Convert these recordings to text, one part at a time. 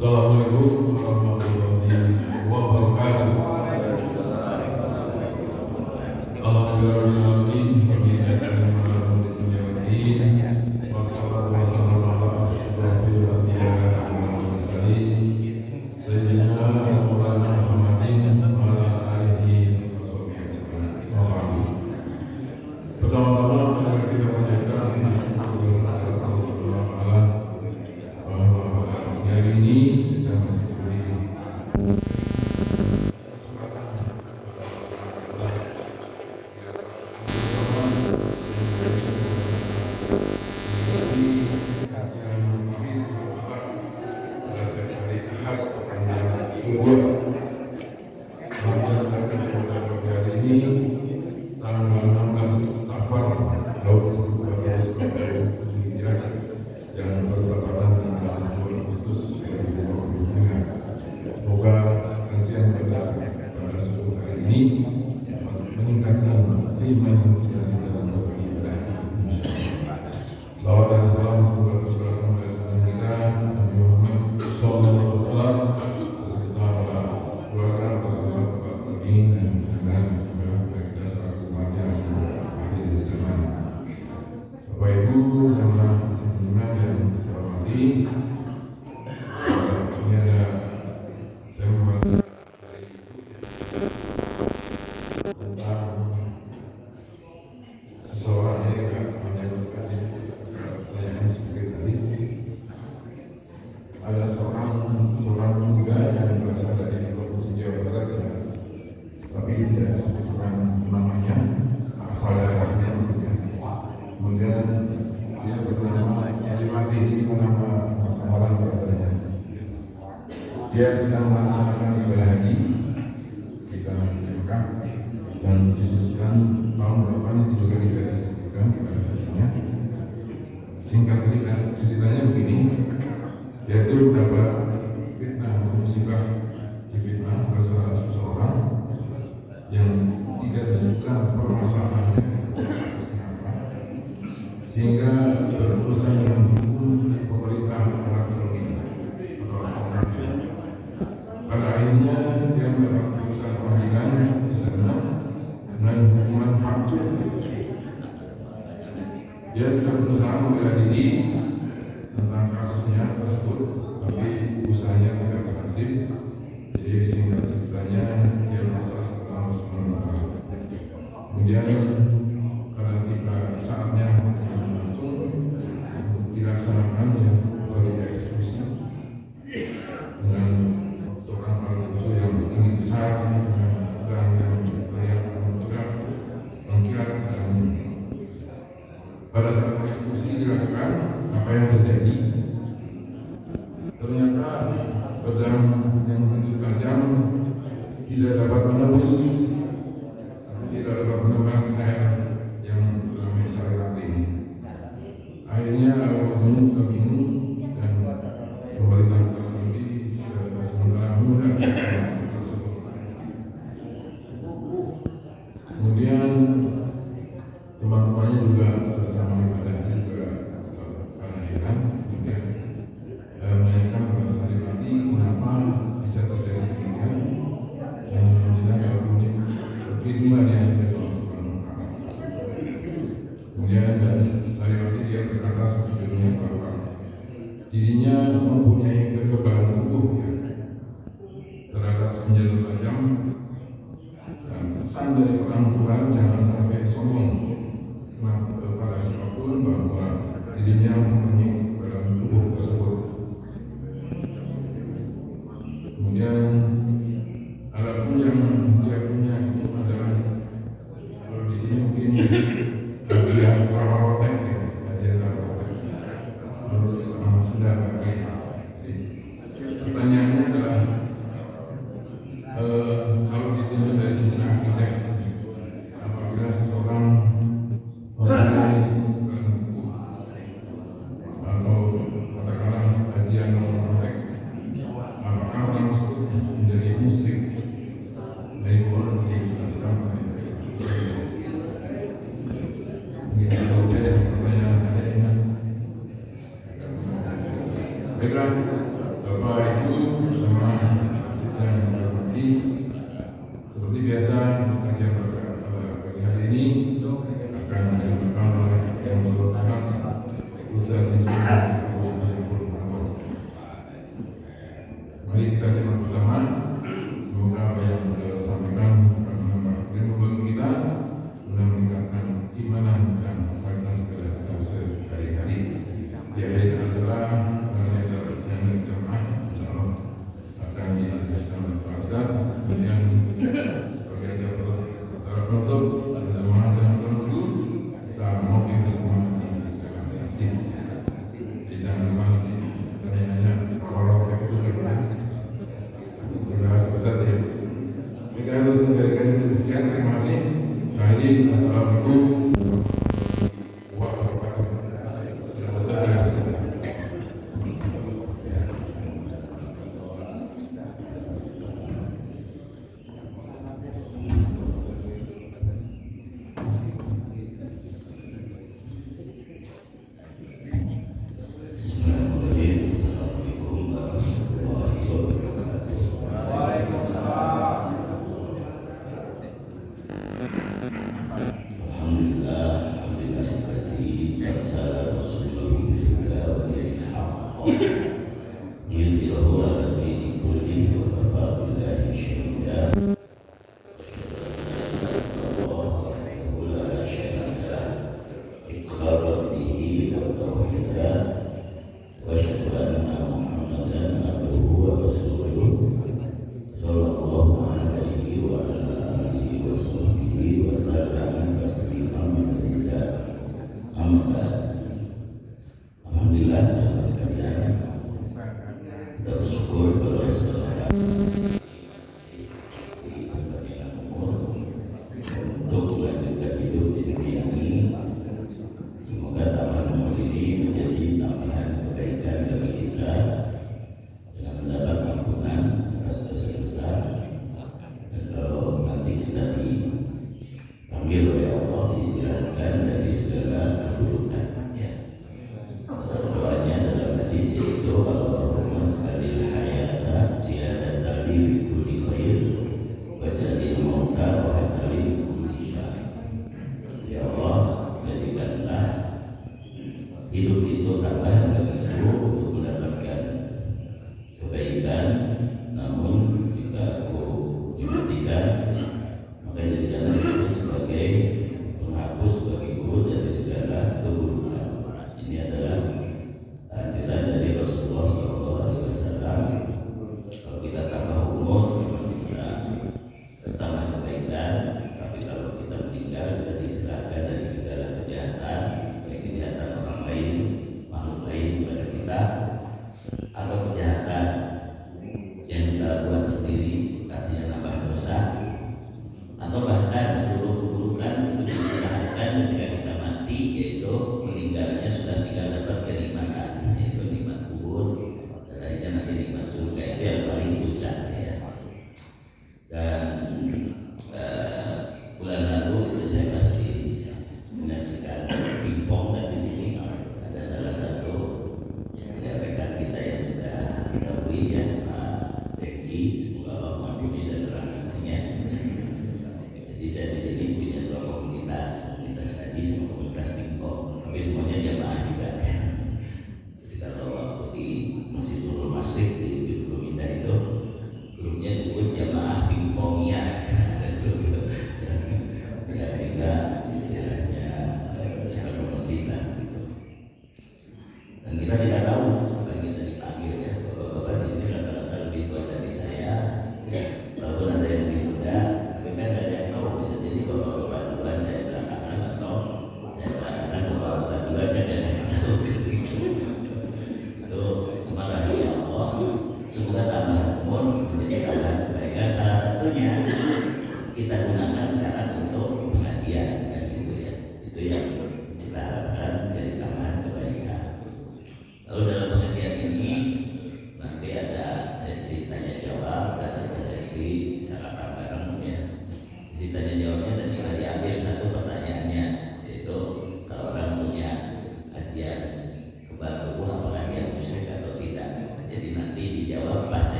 Assalamualaikum warahmatullahi wabarakatuh. Alhamdulillahirrahmanirrahim. Wabillahi nasta'in ala umuri dunya waddin. Wassalatu wassalamu ala asyrofil anbiya'i wal mursalin sayyidina wa maulana Muhammadin wa ala alihi wa sahbihi ajma'in. Wa ba'du. Pertama-tama mari kita panjatkan syukur kepada Allah Subhanahu wa taala bahwa pada hari ini kita masih diberi kesempatan tanggal 16 Safar tahun 1447 Hijriah yang bertepatan tanggal 10 Agustus 2022. Semoga kajian pada subuh hari ini meningkatkan keimanan kita dalam beribadah. Salawat dan salam semoga tercurahkan oleh Rasul kita Nabi Muhammad sallallahu alaihi wasallam beserta para keluarga, para sahabat, para tabi'in dan kita selaku umat yang akhir zaman. Bapak Ibu jamaah muslimin yang saya hormati, ini ada saya membaca dari tentang seseorang yang menyebutkan pertanyaan seperti tadi. Ada seorang muda yang berasal dari Provinsi Jawa Barat, tapi tidak disebutkan namanya, asal daerahnya maksudnya. Kemudian dia bernama Salimati, ini nama samaran katanya. Dia sedang melaksanakan ibadah haji di tanah suci Mekah dan disebutkan tahun berapa ini juga tidak disebutkan ibadah hajinya. Singkat ceritanya begini, yaitu mendapat fitnah atau musibah, difitnah oleh salah seseorang yang tidak disebutkan permasalahannya kasusnya apa, sehingga berurusan dengan hukum pemerintah Arab Saudi atau orang. Pada akhirnya dia mendapat putusan pengadilan di sana dengan hukuman hancur. Dia sudah berusaha membela diri tentang kasusnya tersebut, tapi usahanya tidak berhasil. Jadi singkat ceritanya dia pasrah kepada Allah Subhanahu wa taala. Kemudian karena tiba saatnya langsung dilaksanakan yang dieksekusi dengan seorang malucu yang tinggi besar dengan pedang yang teriak mengkilat dan pada saat eksekusi dilakukan, apa yang terjadi? Ternyata pedang yang begitu tajam tidak dapat menembus, tidak dapat menembus air yang dalam Salimati ini. Akhirnya Al-Wadun bingung dan pemerintah Arab Saudi sementara menunda tersebut. Kemudian teman-temannya juga sesama ibadah juga pada heran, kemudian menanyakan kepada Salimati kenapa bisa terjadi demikian. Yang alhamdulillah ya Allah ini berterima dia dari Allah Subhanahu wa taala. Kemudian Salimati dia berkata sejujurnya bahwa dirinya mempunyai kekebalan tubuh ya, terhadap senjata tajam, dan pesan dari orang tua jangan sampai sombong kepada siapapun bahwa dirinya mempunyai kekebalan tubuh tersebut. Kemudian adapun yang dia punya itu adalah, kalau di sini mungkin kajian rawarotek ya, kajian rawarotek menurut orang Sunda. Mari kita simak bersama. Semoga apa yang beliau sampaikan akan menambah ilmu baru kita, dan meningkatkan keimanan dan kualitas kita sehari-hari. Di akhir acara yang berjamaah, insya Allah akan dijelaskan oleh Pak Ustaz. Kemudian sebagai acara penutup, berjamaah jangan menunggu, kita mau bersama di belakang saksi. Jangan lupa nanti tanya-tanya kalau itu kita. Terima kasih Ustaz ya. Saya harus menjadikan itu sekian. Terima kasih. Akhiri, assalamualaikum warahmatullahi wabarakatuh.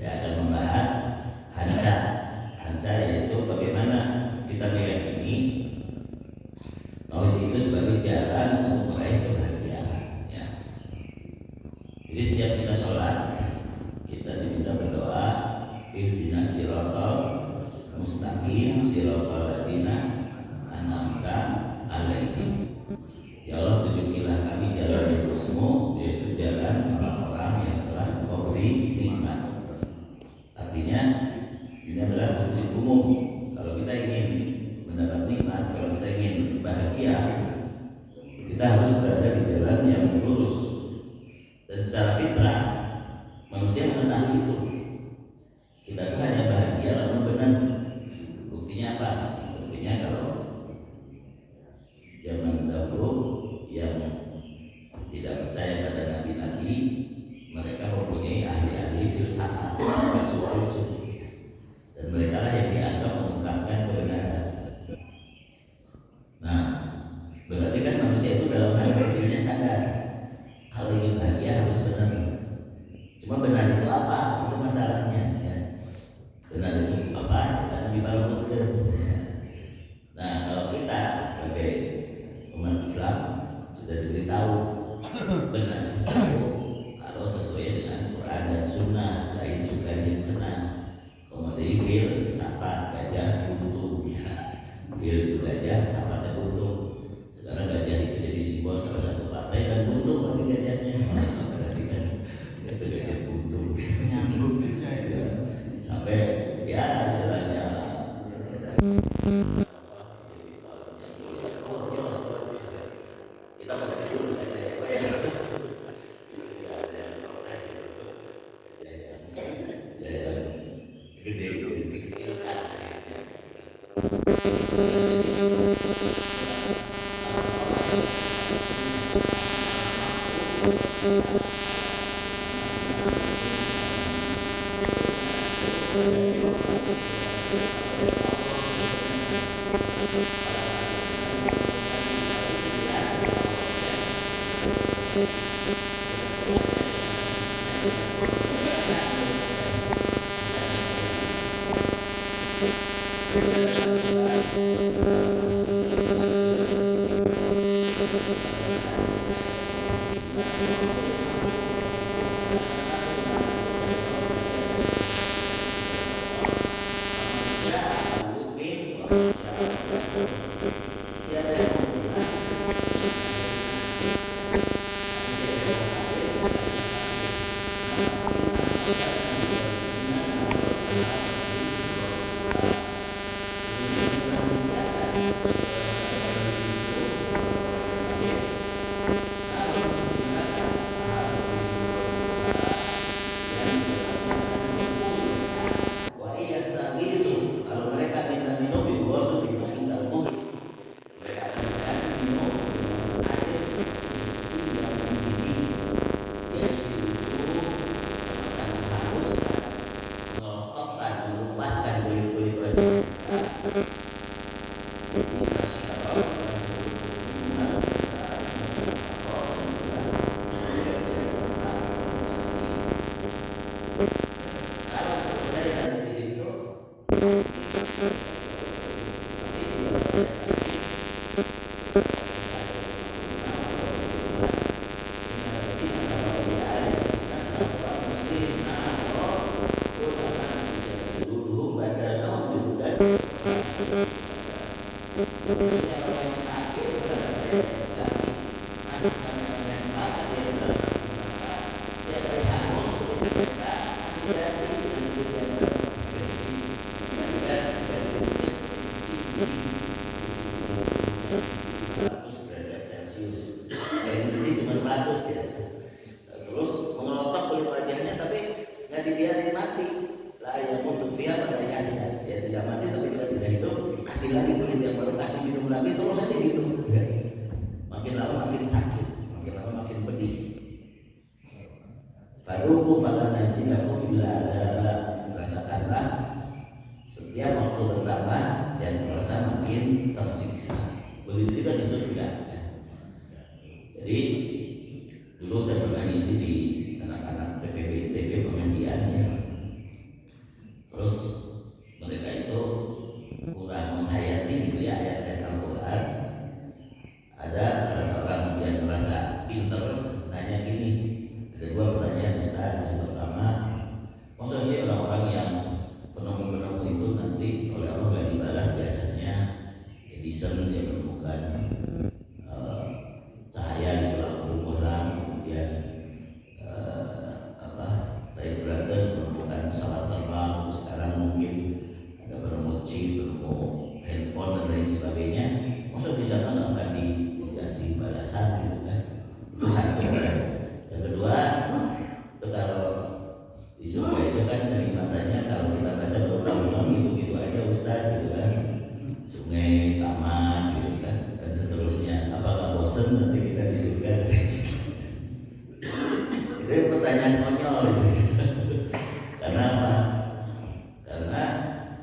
Saya akan membahas hanca, yaitu bagaimana kita diminta berdoa ihdinas siratal mustaqim siratal ladzina an'amta 'alaihim. Ya Allah, tunjukilah kami jalan yang lurusmu, yaitu jalan orang-orang yang telah Engkau beri nikmat. Artinya ini adalah prinsip umum. Kalau kita ingin mendapat nikmat, kalau kita ingin bahagia, kita harus berada di jalan yang lurus. Dan secara fitrah manusia mengetahui itu. Kita tuh hanya bahagia lalu benar. Buktinya apa? Buktinya kalau zaman dahulu yang tidak percaya pada nabi-nabi, mereka mempunyai ahli-ahli filsafat, filsuf, dan mereka lah yang dianggap mengungkapkan kebenaran. Nah, berarti kan manusia itu dalam hal kecilnya sadar kalau ingin bahagia harus benar. Cuma benar itu apa? Itu masalahnya. Ya. Benar itu apa? Kita dibalutkan. Nah, kalau kita sebagai umat Islam sudah diberitahu benar itu kalau sesuai dengan Quran dan Sunnah, lain suka yang cenah. Kemudian fil sapa gajah buntung, ya. Fil itu gajah, sapa teh buntung. Sekarang gajah itu jadi simbol salah satu partai dan buntung bagi gajahnya. Berarti kan itu gajah buntung. Sampai ya istilahnya kita pada kecil gede dikecilkan. Setiap waktu bertambah dan merasa makin tersiksa. Begitu juga di surga. Jadi dulu saya pernah ngisi di anak-anak PPB ITB pengajian ya. Terus mereka itu kurang menghayati gitu ya ayat-ayat Al-Quran. Ada salah seorang yang merasa pinter nanya gini. Ada dua pertanyaan Ustaz. Yang pertama, konyol itu. Karena apa? Karena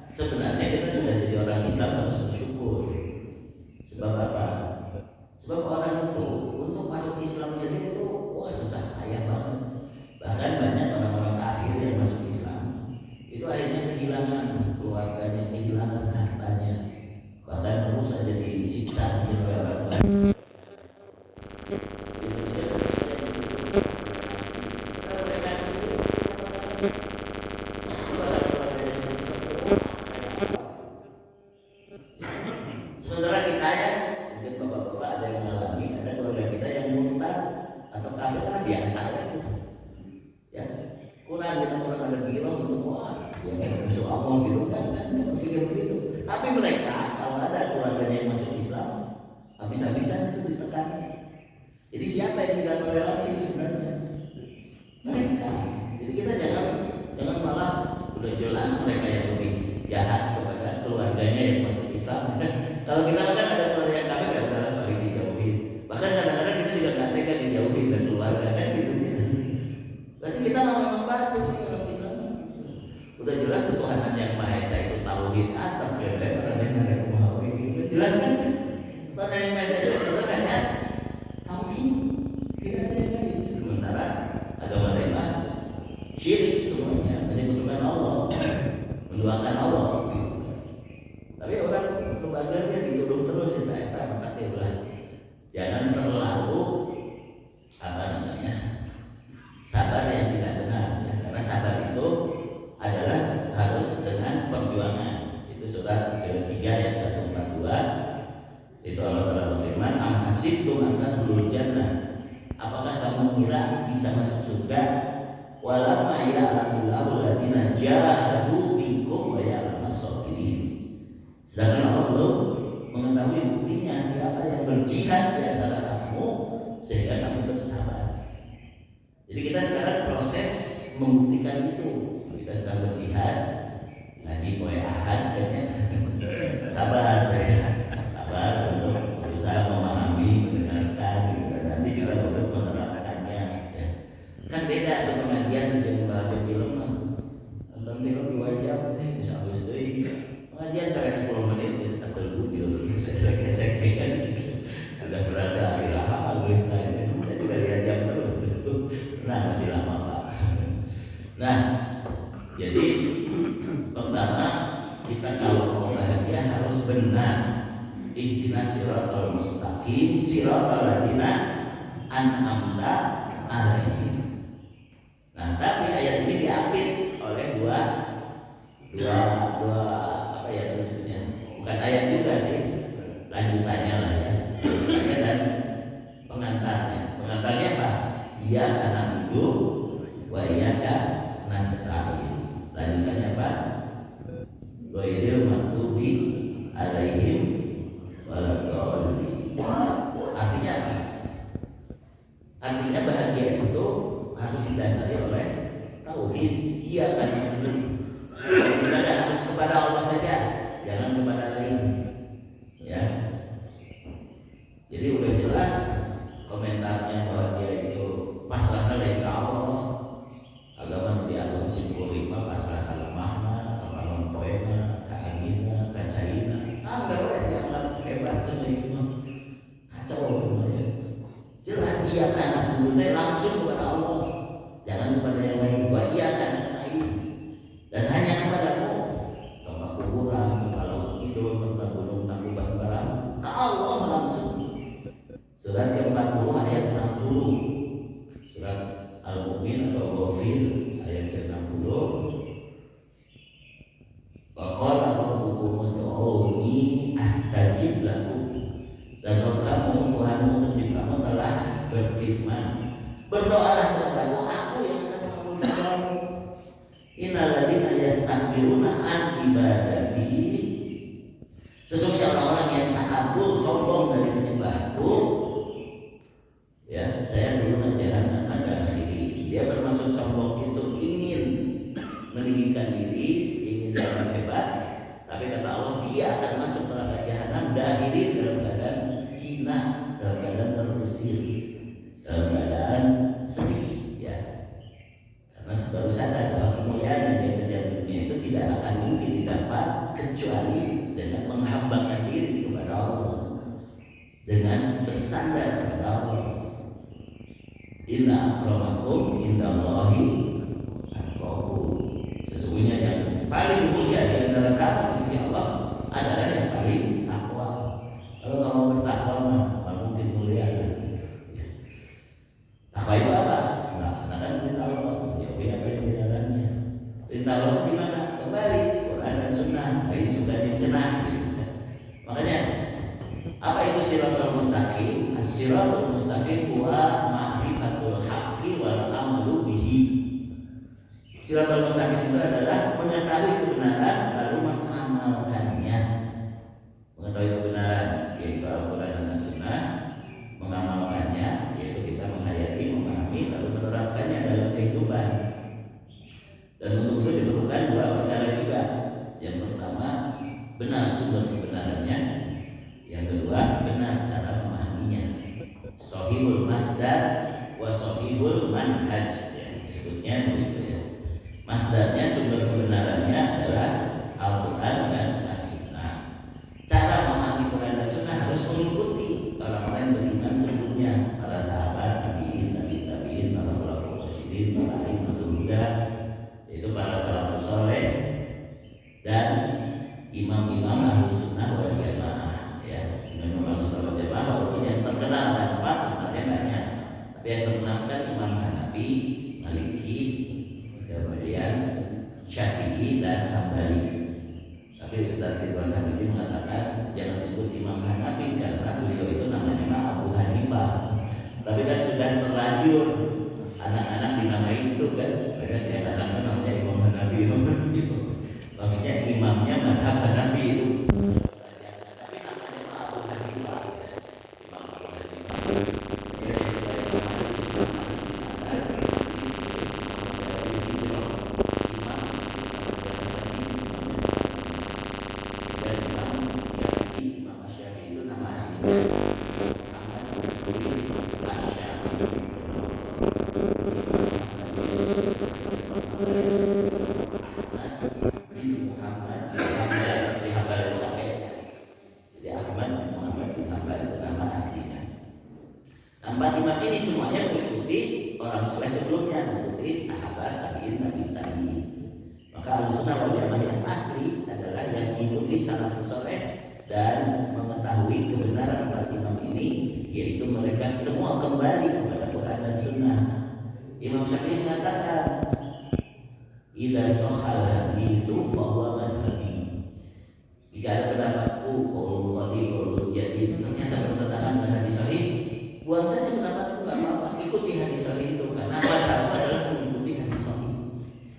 sebenarnya kita sudah jadi orang Islam harus bersyukur. Sebab apa? Sebab orang itu untuk masuk Islam sendiri itu wah susah payah banget. Bahkan banyak orang-orang kafir yang masuk Islam itu akhirnya kehilangan keluarganya, kehilangan hartanya, bahkan terus saja disiksa oleh orang tua. Sementara kita ya, mungkin bapak-bapak ada yang mengalami, ada keluarga kita yang murtad atau kafir lah biasa gitu. Ya, kurang kita kurang ada pikiran untuk wah, ya musuh Allah gitu kan berpikir begitu. Tapi mereka kalau ada keluarganya yang masuk Islam, habis-habisan itu ditekan. Jadi siapa yang tidak toleransi sebenarnya? Mereka. Jadi kita jangan malah udah jelas mereka yang lebih jahat kepada keluarganya yang masuk Islam. Kalau kita kan ada keluarga yang kafir ya udahlah paling dijauhin. Bahkan kadang-kadang kita juga nggak tega dijauhin dan keluarga kan gitu. Berarti kita memang bagus orang Islam. Udah jelas ketuhanan yang Maha Esa itu tauhid atap ya jelas kan? Tuhan yang Maha Esa itu hanya tauhid, tidak ada yang lain. Sementara agama lain syirik semuanya menyebutkan Allah, menduakan Allah. Gitu. Tapi orang kebagarnya dituduh terus kita maka dia bilang jangan terlalu sabar yang tidak benar ya. Karena sabar itu adalah harus dengan perjuangan. Itu surat ke-3 ayat 142. Itu Allah Ta'ala berfirman, am hasibtum an tadkhulul jannah, apakah kamu mengira bisa masuk surga walamma ya'lamullahu alladziina jahadu minkum wa ya'lamas sabirin. Sedangkan Allah belum mengetahui buktinya siapa yang berjihad di antara kamu sehingga kamu bersabar. Jadi kita sekarang proses membuktikan itu. Kita sedang berjihad, ngaji poe ahad kayaknya. Sabar untuk berusaha memahami, mendengarkan gitu. Dan nanti juga untuk menerapkannya ya. Kan beda tuh pengajian dengan menonton film. Nonton film 2 jam bisa habis deui. Pengajian beres 10 menit bisa terguyur gitu. Sudah gesek kan sudah berasa habis lah. Saya juga lihat jam terus. Nah masih lama Pak. Nah jadi pertama kita kalau mau bahagia harus benar. Ihdinas siratal mustaqim siratal ladzina an'amta alaihim. Nah tapi ayat ini diambil oleh dua apa ya maksudnya? Bukan ayat juga sih, lanjutannya lah ya. Lanjutannya dan pengantarnya. Pengantarnya apa? Iyyaka na'budu wa iyyaka nasta'in. Lanjutannya apa? Ghairil maghdubi alaihim waladdallin. Artinya apa? Artinya bahagia itu harus didasari oleh tauhid. Iyyaka na'budu. Ibadah harus kepada Allah saja, jangan kepada lain. Ya. Jadi udah jelas komentarnya bahwa dia itu pasrah dari Allah. Agama diagam simpul 5 pasrah kalamahna, kapanon poena, kaangina, kacaina. Enggak boleh dianggap hebat semua. Kacau semuanya. Jelas iya kan dulu langsung kepada Allah. Jangan kepada yang lain. Wa iyyaka nasta'in. Dan hanya kepadamu. Tempat kuburan, tempat laut tidur, tempat gunung tangkuban barang. Ke Allah langsung. Surat ke-40 ayat 60. Surat Al-Mu'min atau Ghafir ayat ke-60. Wa qala rabbukum ud'uni astajib lakum. Dan Rabb kamu, Tuhanmu penciptamu telah berfirman, berdoalah kepadaku, aku yang akan mengabulkanmu. Innal ladzina yastakbiruna an ibadati. Sesungguhnya orang-orang yang takabur sombong dari menyembahku, ya, saya turun jahanam ada akhiri. Dia bermaksud sombong itu ingin meninggikan diri, ingin dianggap hebat, tapi kata Allah dia akan masuk neraka jahanam dahiri dalam keadaan hina, dalam keadaan terusir, dalam keadaan sedih, ya. baru sadar bahwa kemuliaan yang dia kejar di dunia itu tidak akan mungkin didapat kecuali dengan menghambakan diri kepada Allah, dengan bersandar kepada Allah. Inna akramakum indallahi atqakum. Sesungguhnya yang paling mulia di antara kamu di sisi Allah adalah yang paling takwa. Kalau kamu bertakwa mah mungkin mulia gitu. Takwa itu apa? Melaksanakan perintah Allah, menjauhi apa yang dilarangnya. Perintah Allah di mana? Kembali Quran dan Sunnah. Lain juga dicenang gitu. Makanya apa itu siratal mustaqim? As-siratal mustaqim huwa ma'rifatul haqqi wal amalu bihi. Siratal mustaqim itu adalah mengetahui kebenaran lalu mengamalkannya. Mengetahui kebenaran yaitu Al-Quran dan As-Sunnah, mengamalkannya yaitu kita menghayati, memahami lalu menerapkannya dalam kehidupan. Dan untuk itu diperlukan dua perkara juga. Yang pertama, benar sumber kebenarannya. Yang kedua, benar cara memahaminya. Shahihul masdar wa shahihul manhaj, ya, disebutnya begitu ya. Masdarnya, sumber kebenarannya adalah Al-Quran dan As-Sunnah. Cara memahami Quran dan Sunnah harus mengikuti orang-orang yang beriman sebelumnya, para sahabat, tabi'in, para salafus rasyidin, para imamatul huda, yaitu para salafus saleh dan imam-imam Ahlus Sunnah wal Jamaah, ya. Imam Ahlus Sunnah wal Jamaah walaupun yang terkenal ada 4 sebenarnya banyak, tapi yang terkenal kan Imam Hanafi, Maliki, kemudian Syafi'i dan Hambali. Tapi Ustaz Ridwan Hamidi mengatakan jangan disebut Imam Hanafi karena beliau itu namanya Abu Hanifah. Tapi kan sudah terlanjur anak-anak dinamai itu kan, banyak yang anak-anak namanya Imam Hanafi, maksudnya imamnya mazhab Hanafi itu. Tapi namanya Abu Hanifah, Imam Abu Hanifah. Empat imam ini semuanya mengikuti orang soleh sebelumnya, mengikuti sahabat, tabi'in. Maka Ahlussunnah wal Jamaah yang asli adalah yang mengikuti salafus soleh dan mengetahui kebenaran empat imam ini, yaitu mereka semua kembali kepada Quran dan Sunnah. Imam Syafi'i mengatakan, "Idza shahal haditsu fa huwa madhhabi." Jika ada pendapatku, qaulul qadim, qaulul jadid, ternyata bertentangan dengan hadis sahih, buang saja pendapatku, nggak apa-apa, ikuti hadis sahih itu karena madhabku adalah mengikuti hadis sahih.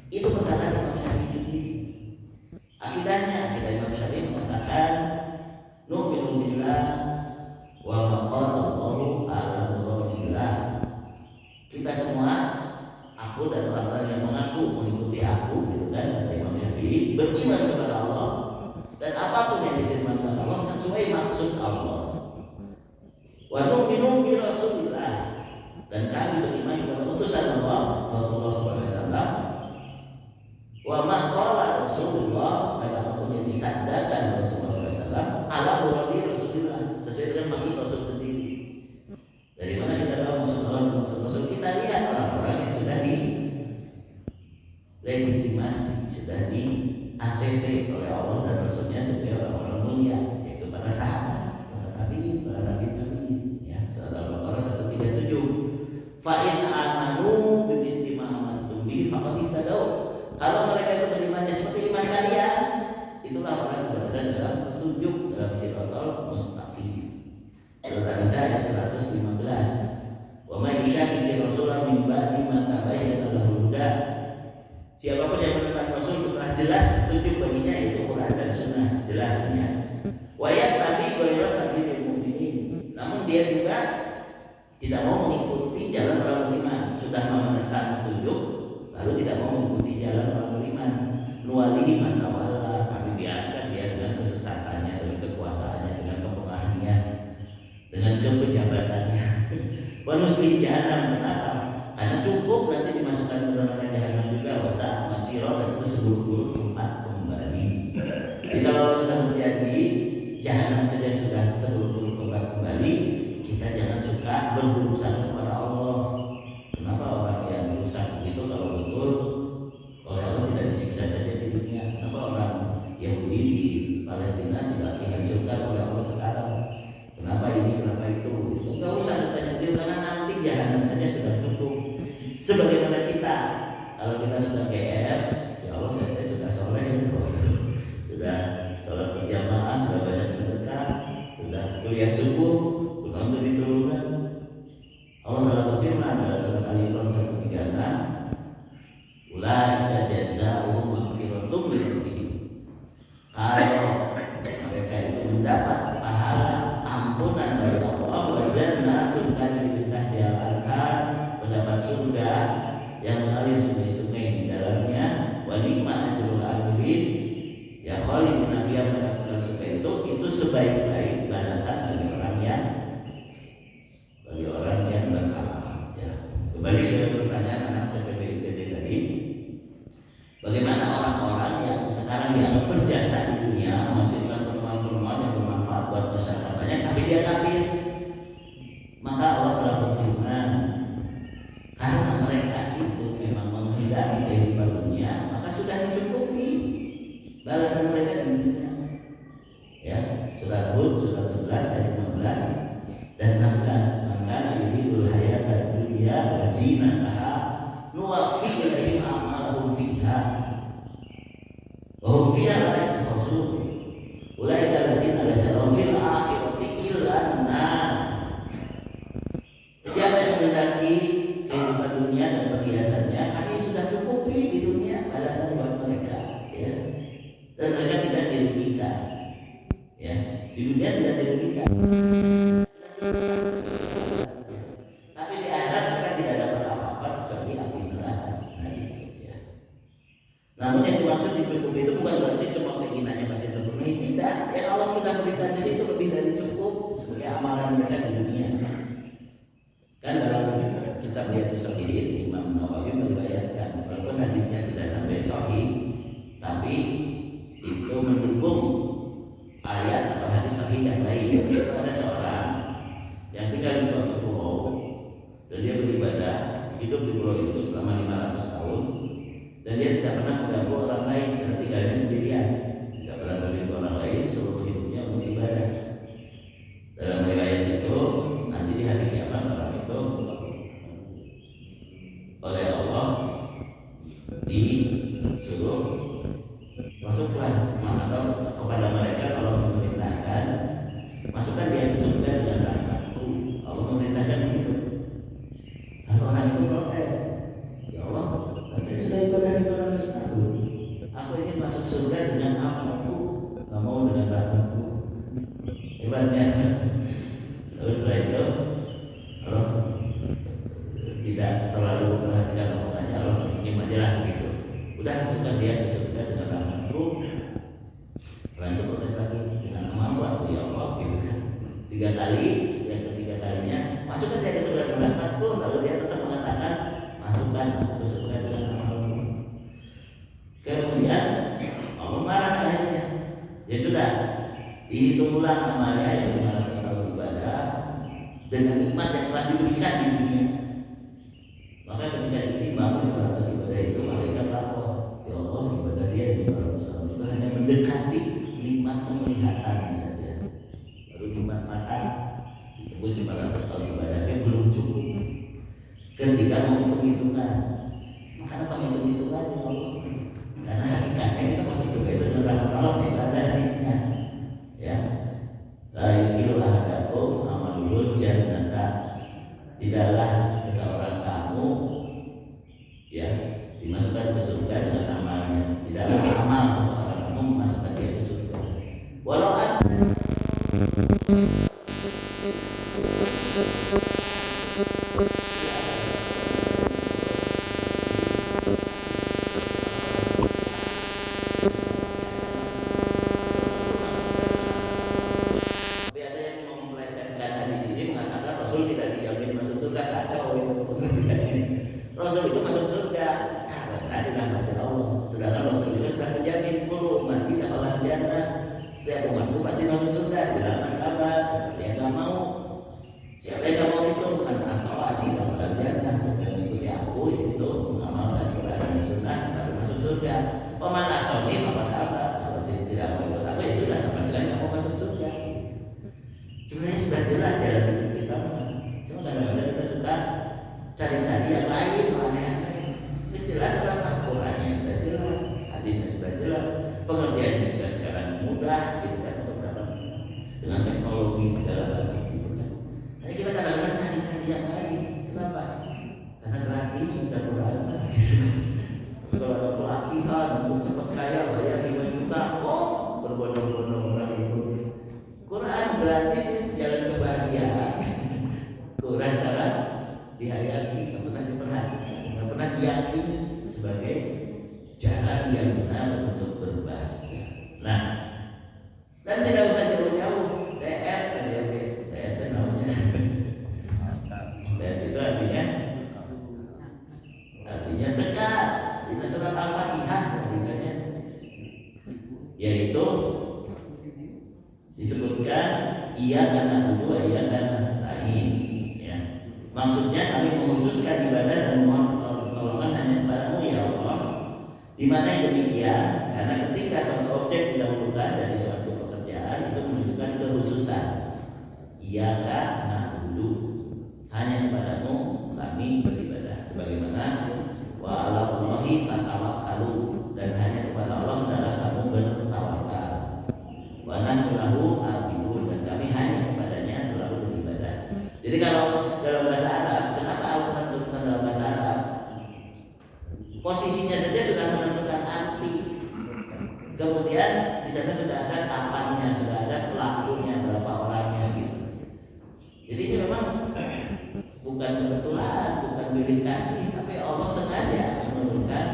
Itu perkataan Imam Syafi'i sendiri. Akidah Imam Syafi'i mengatakan, nu'minu billah wa ma qala Allahu ala muradillah. Kita semua, aku dan orang-orang yang mengaku mengikuti aku, gitu kan, kata Imam Syafi'i, beriman kepada Allah dan apapun yang difirmankan Allah sesuai maksud Allah. Wa nu'minu bi Rasulillah, dan kami beriman kepada utusan Allah Rasulullah SAW. Wa ma qala Rasulullah, dan apapun yang disandarkan Rasulullah SAW ala muradi Rasulillah, sesuai dengan maksud Rasul sendiri. Dari mana kita tahu maksud Allah dan maksud Rasul? Kita lihat orang-orang yang sudah dilegitimasi, sudah di ACC oleh Allah dan Rasulnya sebagai orang-orang mulia, yaitu para sahabat, para tabi'in, ya. Surat Al-Baqarah 137. Fa in amanu bi misli ma amantum bihi faqad ihtadaw. Kalau mereka itu berimannya seperti iman kalian, itulah orang yang berada dalam petunjuk, dalam siratal mustaqim. Surat An-Nisa ayat 115. Wa may yushaqiqi rasulan min ba'di ma tabayyana lahul huda. Siapapun yang menentang Rasul setelah jelas petunjuk baginya, yaitu Quran dan Sunnah, jelasnya. Wa yattabi ghayra sabilil mu'minin. Namun dia juga tidak mau mengikuti jalan orang beriman. Sudah mau menentang petunjuk, lalu tidak mau mengikuti jalan orang beriman. Nuwalihi man tawalla, kami biarkan dia dengan kesesatannya, dengan kekuasaannya, dengan kepengahannya, dengan kepejabatannya. Wa nuslihi jahannam. Kenapa? Karena cukup nanti dimasukkan ke neraka jahanam juga seluruh tempat kembali. Jadi kalau sudah terjadi jahanam saja sudah seluruh tempat kembali, kita jangan suka berburuk sangka kepada Allah. Kenapa orang yang rusak begitu kalau betul oleh Allah tidak disiksa saja di dunia? Kenapa orang Yahudi di Palestina tidak dihancurkan oleh Allah sekarang? Kenapa ini, kenapa itu? Enggak usah ditanya, karena nanti jahanam saja sudah cukup. Sebagaimana kita, kalau kita sudah GR, ya Allah saya sudah soleh, sudah sholat berjamaah, sudah banyak sedekah, sudah kuliah subuh, sudah untuk ditolongkan. Allah telah berfirman dalam surat Al-Imran 136, ulaika jazaohum maghfiratum min rabbihim. Kalau mereka itu mendapat pahala ampunan dari Allah, wa jannatun tajri min tahtiha al-anhar, mendapat surga yang mengalir sungai-sungai di dalamnya, wa ni'ma ajrul amilin, ya khalidina fiha, mereka kekal surga itu sebaik-baik balasan bagi orang yang beramal. Ya. Kembali ke pertanyaan anak TPP ITB tadi, bagaimana orang-orang yang sekarang dianggap berjasa di dunia, menghasilkan penemuan-penemuan yang bermanfaat buat masyarakat banyak, tapi dia kafir? Maka Allah telah berfirman, karena mereka itu memang menghendaki kehidupan dunia, maka sudah dicukupi balasan mereka di dunia. Ya, surat Hud surat 11 ayat 15 dan 16, maka yuridul hayata dunya wa zinataha nuwaffi ilaihim a'malahum fiha wa hum fiha la yunqasun ulaika alladziina laysa lahum fil akhirati illa an-nar. Siapa yang menghendaki kehidupan dunia dan perhiasannya, kami sudah cukupi di dunia balasan buat mereka, ya. Dan mereka tidak dirugikan, ya. Di dunia tidak dirugikan. Tapi di akhirat mereka tidak dapat apa-apa kecuali api neraka. Nah itu, ya. Namun yang dimaksud dicukupi itu bukan berarti semua keinginannya masih terpenuhi, tidak. Yang Allah sudah berikan jadi itu lebih dari cukup sebagai amalan mereka di dunia. Kan dalam kitab Riyadhus Shalihin Imam Nawawi meriwayatkan, walaupun hadisnya tidak sampai sahih, tapi itu mendukung ayat atau hadis sahih yang lain. Yaitu ada seorang yang tinggal di suatu pulau dan dia beribadah, hidup di pulau itu selama 500 tahun, dan dia tidak pernah mengganggu orang lain karena tinggalnya sendirian, tidak pernah mengganggu orang lain, seluruh hidupnya untuk ibadah. Dalam riwayat itu nanti di hari kiamat orang itu oleh Allah disuruh masuklah atau kepada mereka Allah memerintahkan, masukkan dia ke surga dengan rahmatku. Allah memerintahkan begitu. Lalu orang itu protes, ya Allah, saya sudah ibadah 500 tahun, aku ingin masuk surga dengan amalku, nggak mau dengan rahmatku. Hebatnya. Lalu setelah itu Allah tidak terlalu memperhatikan omongannya, Allah senyum aja lah begitu. Udah masukkan dia ke surga dengan rahmatku. Orang itu protes lagi, dengan amalku atau ya Allah gitu kan. 3 kali, yang ketiga kalinya masukkan dia ke surga dengan rahmatku. Lalu dia tetap mengatakan, masukkan aku ke surga dengan amalku. Kemudian Allah marah akhirnya. Ya sudah, dihitung ulang amalnya yang 500 tahun ibadah dengan nikmat yang telah diberikan di dunia. Maka ketika ditimbang 500 ibadah itu, malaikat lapor, ya Allah, ibadah dia 500 tahun itu hanya mendekati nikmat penglihatan saja. Baru nikmat makan ditembus 500 tahun ibadahnya belum cukup. Ketika mau hitung-hitungan, maka apa hitung-hitungan ya Allah? Karena hakikatnya kita masuk surga itu dengan rahmat Allah, itu ada hadisnya. Ya, la yukilu ahadakum amalul jannata, tidaklah seseorang kamu ya dimasukkan ke surga dengan amalnya, tidaklah amal seseorang kamu memasukkan dia ke surga. Walau Rasul itu masuk surga karena dirahmati Allah, sedangkan Rasul itu Setiap umatku pasti masuk surga, tidak kabar, kecuali yang nggak mau. Siapa yang nggak mau itu bukan atau adi dan bagiannya sudah mengikuti aku, yaitu mengamalkan Quran dan Sunnah baru masuk surga. Paman asoni paman apa? Kalau dia tidak mau ikut apa ya sudah, sama dengan nggak mau masuk surga. Sebenarnya sudah jelas jalan hidup kita, cuma kadang-kadang kita suka cari-cari yang lain, aneh-aneh. Ini jelas kan Qurannya sudah jelas, hadisnya sudah jelas, pengertiannya juga sekarang mudah, gitu kan untuk dapat dengan teknologi segala macam gitu kan. Tapi kita kadang-kadang cari-cari yang lain. Kenapa? Karena gratis baca Quran. Kalau ada pelatihan untuk cepat kaya bayar 5 juta, oh berbondong-bondong orang ikut. Quran gratis jalan kebahagiaan. Quran dalam dihayati, nggak pernah diperhatikan, nggak pernah diyakini sebagai jalan yang benar untuk berbahagia. Nah, dan tidak usah jauh-jauh. DR tadi oke, DR itu namanya. DR itu artinya dekat. Di surat Al-Fatihah artinya, yaitu disebutkan iya karena berdua, iya karena nasta'in. Ya. Maksudnya kami mengkhususkan ibadah dan mohon pertolongan hanya kepadamu ya Allah. Di mana yang demikian? Karena ketika suatu objek didahulukan dari suatu pekerjaan itu menunjukkan kekhususan. Iyyaka na'budu, hanya kepadamu kami beribadah. Sebagaimana wa 'alallahi fatawakkalu, dan hanya kepada Allah adalah kamu bertawakal. Wa nahnu lahu abidun, dan kami hanya kepadanya selalu beribadah. Jadi kalau dalam bahasa Arab, kenapa Al-Quran tentukan dalam bahasa Arab? Posisinya saja sudah menentukan arti. Kemudian di sana sudah ada kapannya, sudah ada pelakunya, berapa orangnya gitu. Jadi ini memang bukan kebetulan, bukan pilih kasih, tapi Allah sengaja menurunkan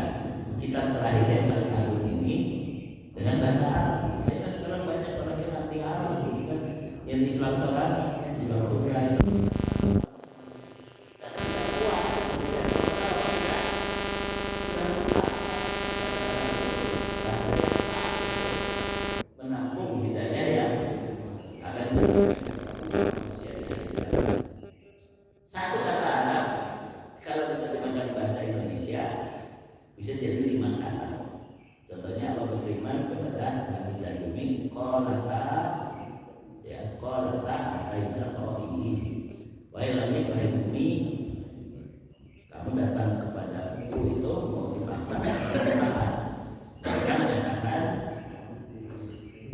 kitab terakhir yang paling agung ini dengan bahasa Arab. Karena sekarang banyak orang yang anti Arab, gitu kan? Yang Islam sholat, yang Islam surga, menampung hidayah yang akan satu kata Arab kalau diterjemahkan bahasa Indonesia bisa jadi 5 kata. Contohnya Allah berfirman kepada Nabi dan bumi, qalata ya qalata ataina ta'ihi. Wahai langit, wahai bumi, kamu datang kepadaku itu mau dipaksa apa? Mereka menyatakan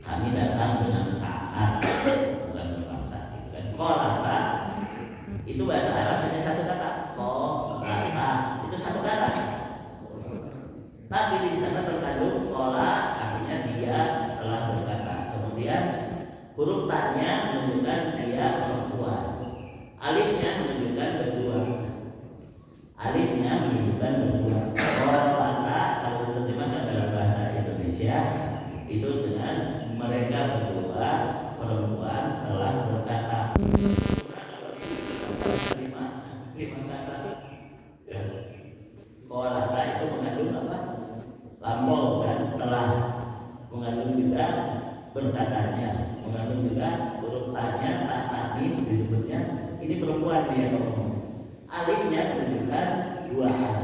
kami datang dengan taat, bukan terpaksa. Dan qalata itu bahasa Arab hanya satu kata, qalata itu satu kata. Tapi di sana terkandung qala, artinya dia telah berkata. Kemudian huruf ta-nya menunjukkan dia perempuan. Alifnya menunjukkan berdua. Alifnya menunjukkan berdua. Qalata kalau diterjemahkan dalam bahasa Indonesia itu dengan mereka berdua perempuan telah berkata. Lima kata. Qalata itu mengandung apa? Lampau dan telah, mengandung juga berkatanya, mengandung juga huruf ta-nya, tak tanis disebutnya. Ini perempuan dia ngomong. Alifnya menunjukkan 2 hal.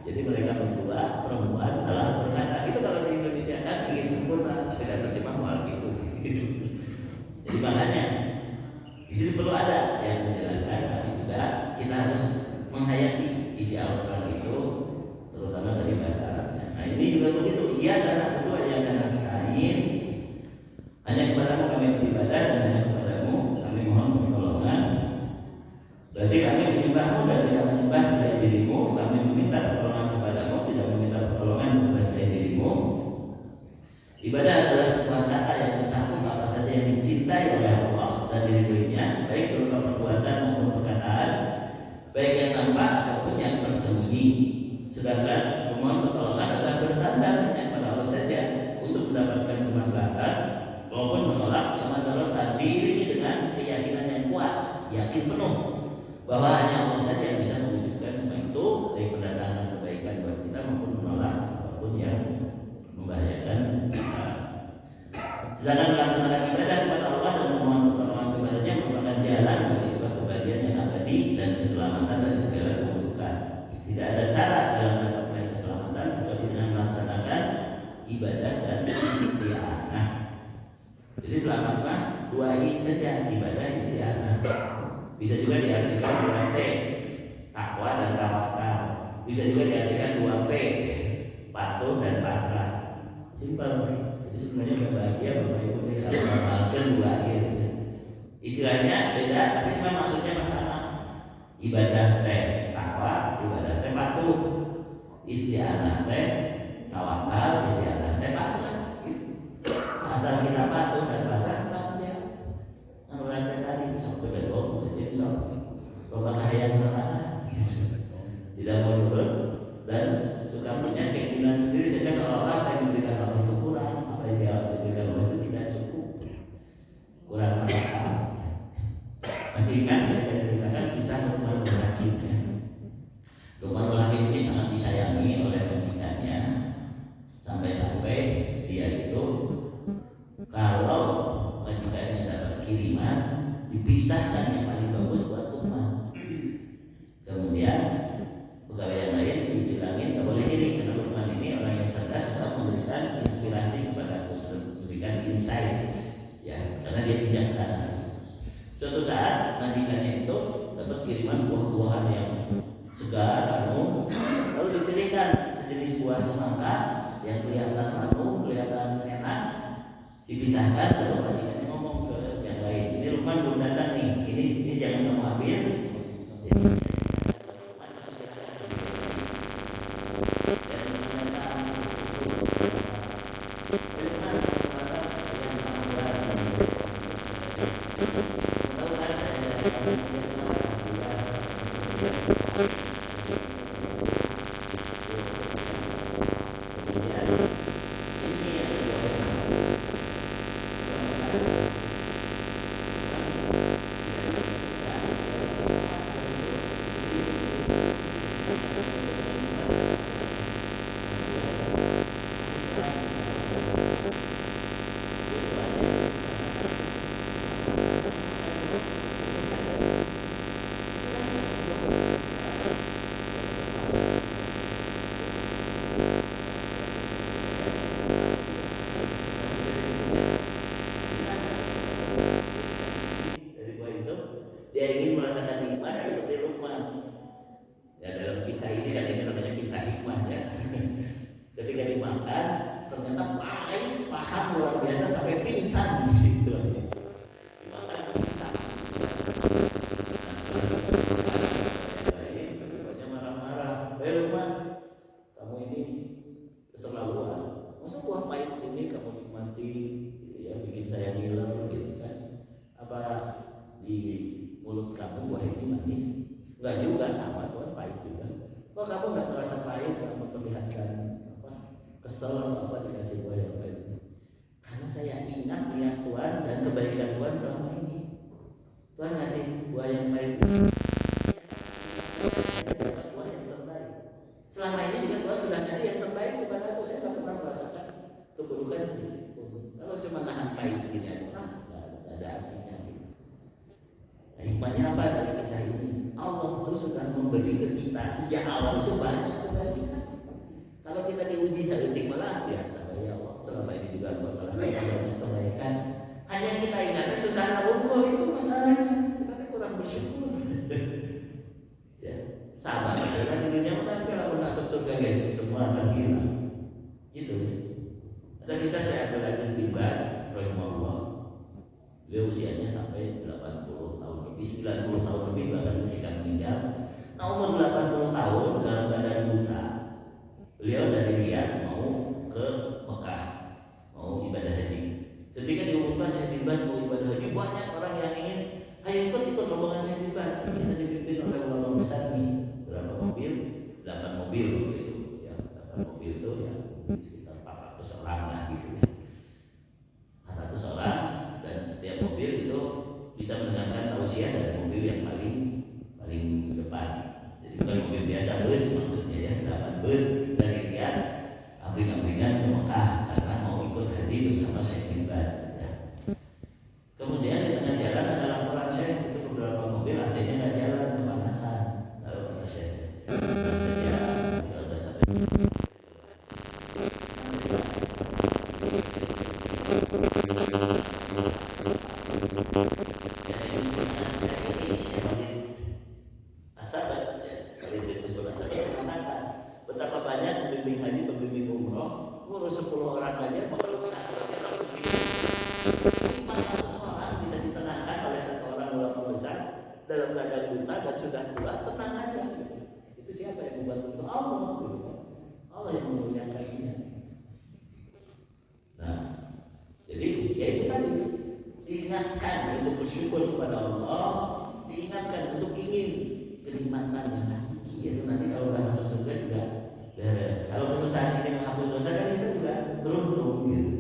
Jadi mereka berdua perempuan telah berkata. Itu kalau di Indonesia kan ingin sempurna, tapi tidak terjemah mal gitu sih. Jadi makanya di sini perlu ada yang menjelaskan, tapi juga kita harus menghayati isi Al-Quran itu, terutama dari bahasa Arabnya. Nah ini juga begitu. Iya karena berdua, iya karena nasta'in, hanya kepadamu kami beribadah dan hanya kepadamu kami mohon pertolongan. Berarti kami menyembahmu dan tidak menyembah selain dirimu. Kami meminta pertolongan kepadamu, tidak meminta pertolongan kepada selain dirimu. Ibadah adalah sebuah kata yang mencakup apa saja yang dicintai oleh Allah dan diridhoinya, baik berupa perbuatan maupun perkataan, baik yang nampak ataupun yang tersembunyi. Sedangkan memohon pertolongan adalah bersandar hanya pada Allah saja untuk mendapatkan kemaslahatan maupun menolak kemadaratan. Diiringi dengan keyakinan yang kuat, yakin penuh bahwa hanya Allah saja yang bisa mewujudkan semua itu, baik mendatangkan kebaikan buat kita maupun menolak apapun yang membahayakan kita. saja ibadah isti'anah. Bisa juga diartikan 2T, takwa dan tawakal. Bisa juga diartikan 2P, patuh dan pasrah. Simpel. Jadi sebenarnya berbahagia Bapak Ibu nih kalau mengamalkan 2 ini. Istilahnya beda, tapi semua maksudnya sama. Ibadah teh takwa, ibadah teh patuh, isti'anah teh tawakal, isti'anah teh pasrah. Asal kita patuh dan pasrah ya. Nurut tadi sok bedog, jadi sok loba kahayang sorangan. Tidak mau nurut dan suka punya keinginan sendiri sehingga seolah-olah apa yang diberikan Allah itu kurang, apa yang diberikan Allah itu tidak cukup, kurang tawakal. Masih ingat ya saya ceritakan kisah Luqmanul Hakim ya. Luqmanul Hakim ini sangat disayangi oleh majikannya sampai-sampai dia itu kalau majikannya dapat kiriman dipisahkan yang paling bagus buat Luqman. Kemudian pegawai yang lain dibilangin nggak boleh iri karena Luqman ini orang yang cerdas untuk memberikan inspirasi kepada aku, memberikan insight ya karena dia bijaksana. Suatu saat majikannya itu dapat kiriman buah-buahan yang segar, anu, lalu dipilihkan sejenis buah semangka yang kelihatan anu, kelihatan enak, dipisahkan. Lalu majikannya ngomong ke yang lain, ini Luqman belum datang nih, ini jangan kamu ambil. Dia ingin merasakan nikmat seperti Luqman. Ya dalam kisah ini kan ini namanya kisah hikmah ya. Ketika dimakan ternyata paling paham luar biasa sampai pingsan di situ. Dimakan pingsan. Banyak marah-marah. Luqman, kamu ini keterlaluan. Masa buah pahit ini kamu nikmati ya bikin saya gila gitu kan? Apa di mulut kamu buah ini manis? Enggak juga, sama Tuhan, pahit juga. Kok kamu enggak merasa pahit, kamu terlihatkan apa kesel atau apa dikasih buah yang pahit? Karena saya ingat niat Tuhan dan kebaikan Tuhan selama ini. Tuhan ngasih buah yang pahit, buah yang terbaik. Selama ini juga Tuhan sudah ngasih yang terbaik kepada aku. Saya tidak pernah merasakan keburukan sedikit pun. Kalau cuma nahan pahit segini aja, nggak ada artinya. Hikmahnya apa dari kisah ini? Allah itu sudah memberi ke kita sejak awal itu banyak kebaikan. Kalau kita diuji sedetik malah biasa ya Allah. Selama ini juga Allah telah banyak kebaikan. Hanya kita ingatnya susah ngumpul itu masalahnya. Kita kurang bersyukur. Ya, sabar. Karena di dunia kan kalau masuk surga guys semua akan hilang. Gitu. Ada kisah saya Abdul Aziz bin Baz rahimahullah. Beliau usianya sampai 80 tahun lebih, 90 tahun lebih bahkan ketika meninggal. Nah umur 80 tahun dalam keadaan buta, beliau dari Riyadh mau ke Mekah, mau ibadah haji. Ketika diumumkan Syekh bin Baz mau ibadah haji, banyak orang yang ingin, ayo ikut rombongan Syekh bin Baz. Kita dipimpin oleh ulama besar nih, berapa mobil? 8 mobil gitu ya, 8 mobil itu ya sekitar 400 orang lah gitu ya, 400 orang. Dan setiap mobil itu bisa mendengarkan tausiah dari mobil yang paling depan. Jadi bukan mobil biasa, bus maksudnya ya, 8 bus dari Riyadh abring-abringan ke Mekah karena mau ikut haji bersama Syekh bin Baz ya. Kemudian di tengah jalan ada laporan Syekh itu beberapa mobil AC-nya nggak jalan, kepanasan. Lalu kata Syekh, saja kalau udah sampai pembimbing haji, pembimbing umroh, ngurus 10 orang aja, mengeluh satu aja langsung gitu. 400 orang bisa ditenangkan oleh satu orang ulama besar dalam keadaan buta dan sudah tua, tenang aja. Itu siapa yang membuat itu? Allah, gitu. Allah yang memuliakannya. Nah, jadi ya itu tadi, diingatkan untuk bersyukur kepada Allah, diingatkan untuk ingin kenikmatan yang hakiki. Itu nanti kalau udah masuk surga juga beres. Kalau kesusahan ini menghapus dosa kan kita juga beruntung gitu.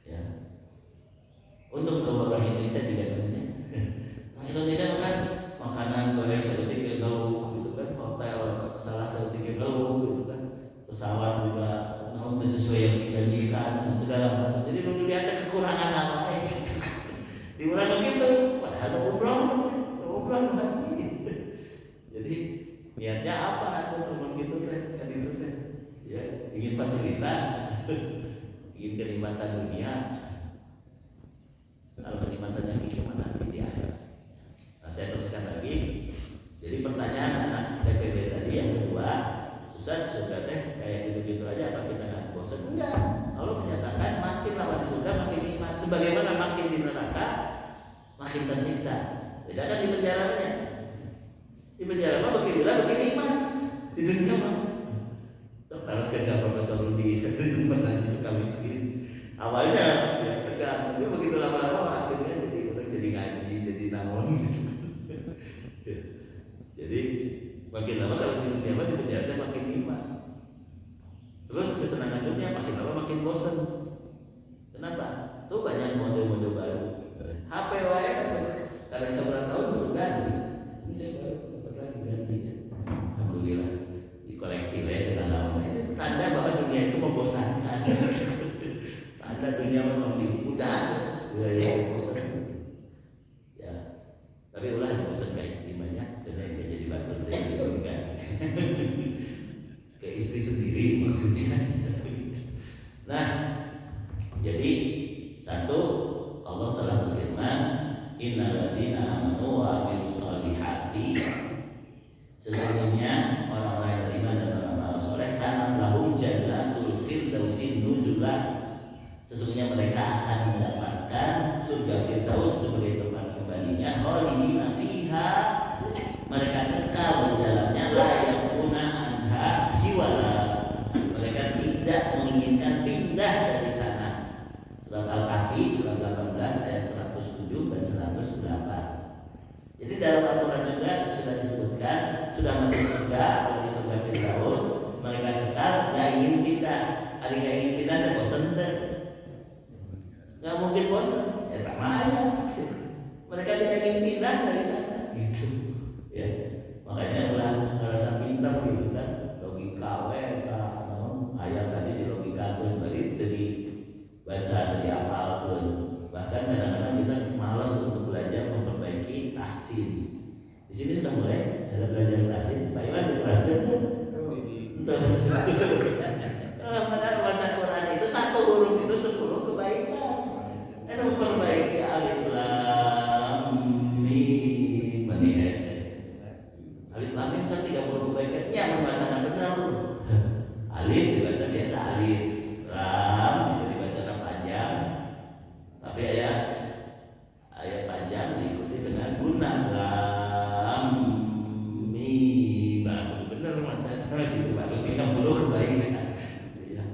Ya. Untuk orang Indonesia juga namanya. Orang Indonesia kan makanan goreng seketik ngeluh gitu kan, hotel salah seketik ngeluh gitu kan, pesawat juga untuk sesuai yang dijanjikan segala macam. Jadi lu dilihat kekurangan apa dimulai begitu, padahal umroh haji. Jadi niatnya apa tuh memang gitu teh, kan itu teh. Ya, ingin fasilitas, ingin kenikmatan dunia. Kalau kenikmatan yang gimana nanti di akhirat. Nah, saya teruskan lagi. Jadi pertanyaan anak TPB tadi yang kedua, Ustaz, surga teh kayak gitu-gitu aja apa kita nggak bosan? Enggak. Allah menyatakan makin lama di surga makin nikmat. Sebagaimana makin di neraka makin tersiksa. Beda kan di penjaranya. Di penjara mah beginilah begini nikmat. Di dunia mah. Terus kan Profesor Rudi pernah suka miskin. Awalnya ya tegang, tapi begitu lama-lama akhirnya jadi ngaji, jadi naon. Jadi makin lama kalau di dunia mah di penjara makin nikmat. Terus kesenangan dunia makin lama makin bosan. Kenapa? Tuh banyak mode-mode baru. HP wae karena seberapa tahun baru ganti. Ini saya baru dapat lagi gantinya. Alhamdulillah dikoleksi dengan lama. Itu tanda bahwa dunia itu membosankan. Tanda dunia memang udah bosan. Ya, tapi ulah bosan ke istri banyak, karena dia jadi batu dari surga. Ke istri sendiri maksudnya. Nah, jadi satu, Allah telah berfirman, innal ladzina amanu wa amilus solihati, sesungguhnya orang-orang yang beriman dan beramal soleh kanat lahum jannatul firdausin nuzula, sesungguhnya mereka akan mendapatkan surga firdaus sebagai tempat kembalinya, khalidina fiha, mereka kekal di dalamnya, la yakuna anha hiwala, mereka tidak menginginkan pindah dari sana. Surat Al-Kahfi surat 18 ayat 107 dan 108. Jadi dalam Al-Quran juga sudah disebutkan, sudah masuk surga, apalagi surga Firdaus, mereka kekal, gak ingin pindah. Ada gak ingin pindah, dan bosan deh. Gak mungkin bosan, ya tak maya. Mereka tidak ingin pindah dari sana, gitu. Ya, makanya ulah merasa pintar gitu kan, logika, ayat tadi si logika tuh balik jadi baca dari apal tuh. Bahkan kadang-kadang kita malas untuk belajar memperbaiki tahsin. Di sini sudah mulai ada belajar tahsin. Pak Iwan diteraskan tuh. Padahal baca Quran itu satu huruf itu 10 kebaikan. Ada memperbaiki alif lam mim manis. Alif lam mim kan 30 kebaikan. Ya membacakan benar. Alif dibaca biasa alif, lam itu dibaca panjang. Tapi ayat panjang diikuti dengan guna lam mim. Benar macamnya gitu baru 30 kebaikan. Ya.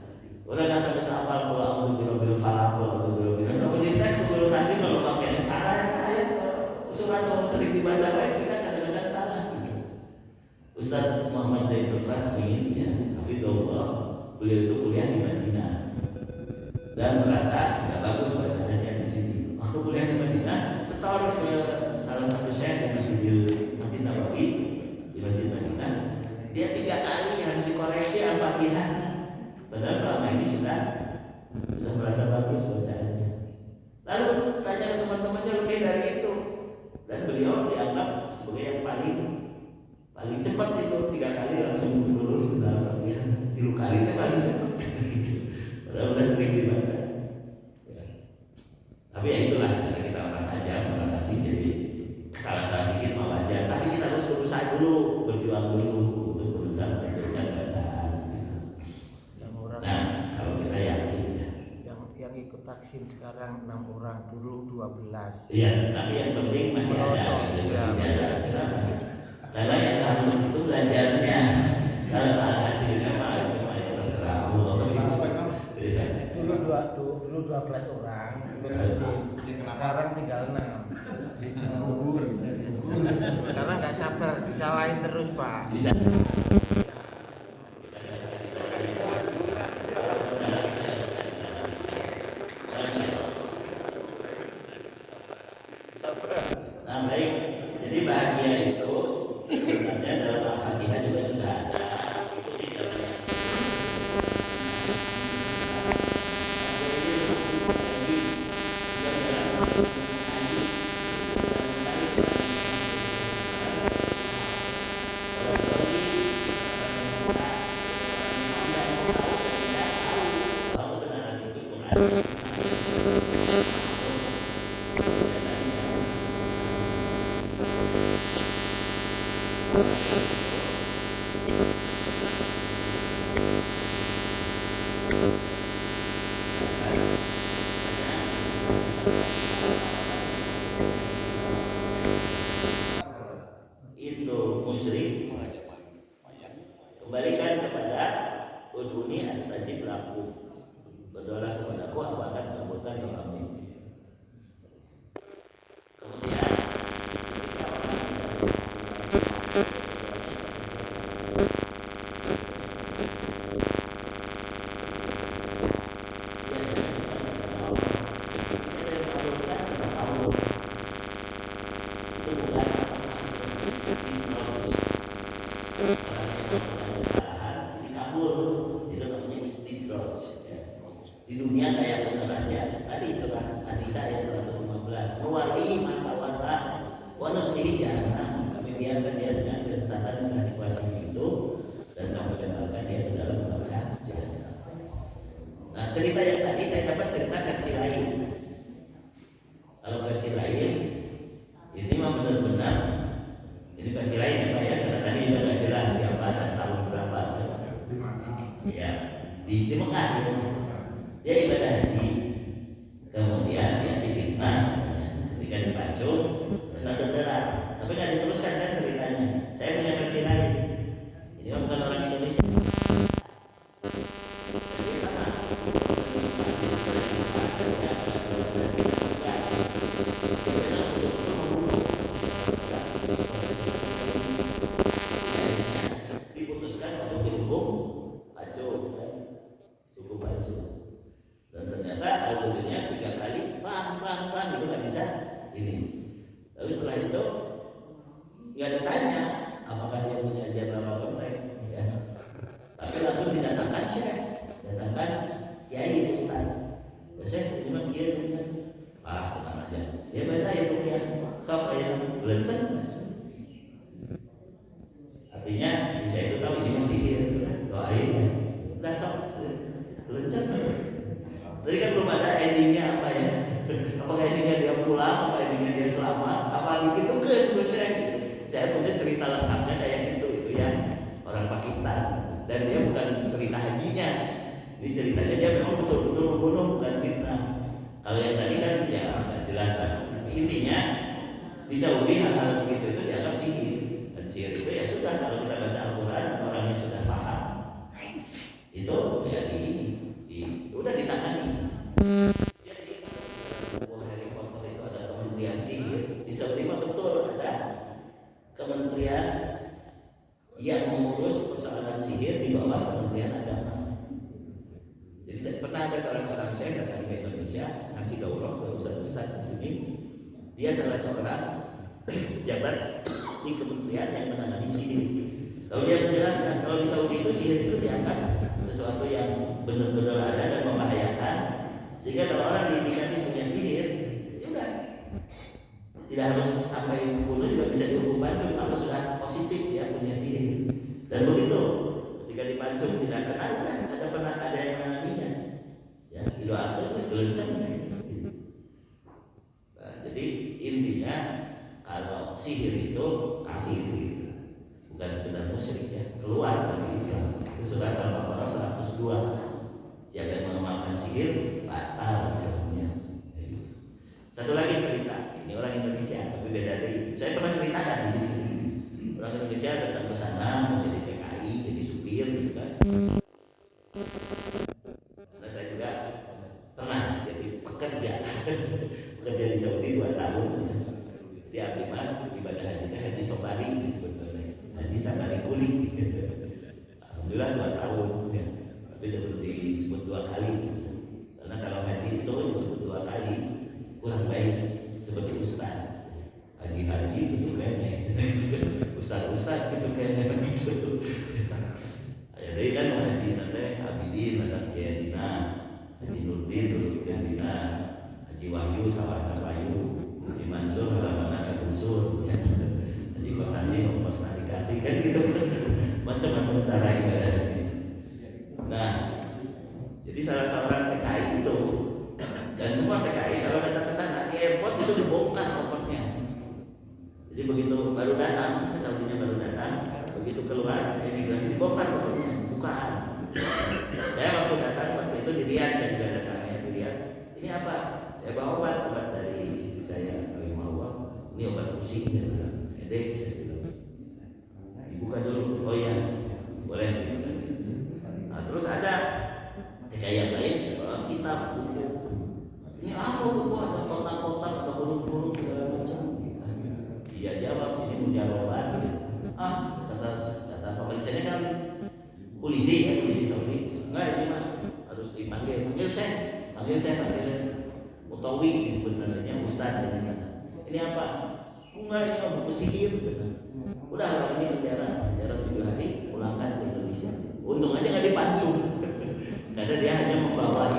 Udah nggak sampai hafal kalau untuk biro-biro falak atau biro-biro sampai di tes guru kasih kalau pakai salah ayat surat yang sering dibaca baik kita kadang-kadang salah. Ustaz Muhammad Zaitun Rasmi ya, hafizahullah, beliau itu kuliah di Madinah dan merasa sudah bagus bacanya di sini. Waktu kuliah di Madinah, setor ke salah satu syekh di Masjid Nabawi di Masjid Madinah, dia 3 kali harus dikoreksi Al-Fatihah. Padahal selama ini sudah merasa bagus bacaannya. Lalu tanya ke teman-temannya lebih dari itu, dan beliau dianggap sebagai yang paling cepat itu 3 kali langsung lulus dalam Al-Fatihah. 3 kali itu paling cepat. Padahal udah sering dibaca. Ya. Tapi ya itulah karena kita orang ajam, orang asing, jadi salah-salah dikit mau aja. Tapi kita harus berusaha dulu, berjuang dulu untuk berusaha mengajarkan bacaan. Gitu. ikut vaksin sekarang 6 orang, dulu 12. Iya, tapi yang penting masih ada, gitu, masih ada. Karena yang harus itu belajarnya. Kalau saat hasilnya mah itu terserah Allah. Dulu 12 orang ikut vaksin, sekarang tinggal 6. Sistem gugur. Karena nggak sabar, disalahin terus Pak. Nah baik, jadi bahagia itu sebenarnya dalam Al-Fatihah juga sudah ada. Kalau kebenaran itu Quran. Itu musyrik, kembalikan kepada udhuni astajib lakum, berdoalah kepadaku, aku akan mengabulkan doamu. Kemudian di dunia kayak benerannya tadi surah An-Nisa ayat 115 nuwali matawala wa nuslihi jahannam, kami biarkan dia dengan kesesatan yang dikuasai itu dan kami lemparkan dia ke dalam neraka jahannam. Nah cerita yang tadi saya dapat cerita versi lain. Kalau versi lain ini memang benar-benar ini versi lain ya Pak ya, karena tadi udah nggak jelas siapa dan tahun berapa. Di mana? Ya di Mekah. Dia ibadah haji, kemudian dia difitnah, ketika dipacung, ternyata terderak, tapi nggak diteruskan kan ceritanya. Saya punya versi lain. Ini bukan orang Indonesia. Diputuskan untuk dihukum pacung, suku pacung. Dan ternyata algoritmanya 3 kali perang itu nggak bisa ini. Lalu setelah itu nggak ditanya apakah dia punya ajaran apa ya. Tapi langsung didatangkan syekh, datangkan kiai ustaz. Biasanya cuma kiai kan, tenang aja. Dia baca itu ya, siapa yang belenceng. Artinya si saya itu tahu ini masih doain ya. Udah sok belenceng. Tadi kan belum ada endingnya apa ya? Apakah endingnya dia pulang, apa endingnya dia selamat, apa gitu kan? Saya punya cerita lengkapnya kayak gitu, itu ya orang Pakistan. Dan dia bukan cerita hajinya, ini ceritanya dia memang betul-betul membunuh, bukan fitnah. Kalau yang tadi kan ya nggak jelas lah. Intinya di Saudi hal-hal begitu itu dianggap sihir. Dan sihir itu ya sudah, kalau kita baca Al-Quran orangnya sudah paham, itu ya udah ditangani. Jadi Harry Potter itu ada kementerian sihir di Saudi mah betul ada kementerian yang mengurus persoalan sihir di bawah Kementerian Agama. Jadi pernah ada salah seorang syekh datang ke Indonesia ngasih daurah ke ustaz-ustaz di sini. Dia salah seorang jabat di kementerian yang menangani sihir. Lalu dia menjelaskan kalau di Saudi itu sihir itu dianggap sesuatu yang benar-benar ada dan membahayakan, sehingga kalau orang diindikasi punya sihir, ya udah tidak harus sampai bunuh juga bisa dihukum pacung kalau sudah positif dia punya sihir. Dan begitu ketika dipacung tidak kenal, ada yang menanganinya, ya didoakan terus gelenceng. Nah, jadi intinya kalau sihir itu kafir gitu. Bukan sekedar musyrik ya, keluar dari Islam. Itu surat Al-Baqarah 102. Siapa yang mengamalkan sihir batal Satu lagi cerita, ini orang Indonesia, tapi beda dari saya pernah ceritakan di sini. Orang Indonesia datang ke sana mau jadi TKI, jadi supir gitu kan. Karena saya juga pernah jadi pekerja di Saudi 2 tahun. Di Abimah ibadah hajinya haji sobari disebutnya, haji sabari kulit. Alhamdulillah 2 tahun ya. Tapi disebut 2 kali. Karena kalau haji itu disebut 2 kali kurang baik, seperti ustaz. Haji gitu kayaknya. Ustaz gitu kayaknya begitu. Jadi kan haji nanti Abidin atas Kiai Dinas, Haji Nurdin duduk Dinas, Haji Wahyu Sawah Wahyu, Haji Mansur Ramana Kabusur, ya. Haji Kosasi Ongkos dikasih kan gitu kan, macam-macam cara ibadah haji. Nah, jadi salah seorang TKI itu, dan semua TKI kalau datang ke sana di airport itu dibongkar kopernya. Jadi begitu baru datang, Saudinya baru datang, begitu keluar imigrasi dibongkar kopernya, bukan. Saya waktu datang waktu itu di Riyadh, saya juga datangnya di Riyadh. Ini apa? Saya bawa obat dari istri saya, Rahimahullah. Ini obat pusing, saya bilang, edek, saya bilang. Dibuka dulu, oh iya, boleh. Nah, terus ada TKI yang lain, kitab, buku. Ini apa buku? Ada kotak-kotak, ada huruf-huruf segala macam. Dia jawab, ini mujarobat. Kata pemeriksanya kan polisi Saudi. Enggak, ini mah harus dipanggil. Panggil saya. Mutawi disebut namanya, ustaz di sana. Ini apa? Enggak, ini buku sihir. Udah orang ini penjara 7 hari, pulangkan ke Indonesia. Untung aja nggak dipancung. Karena dia hanya membawa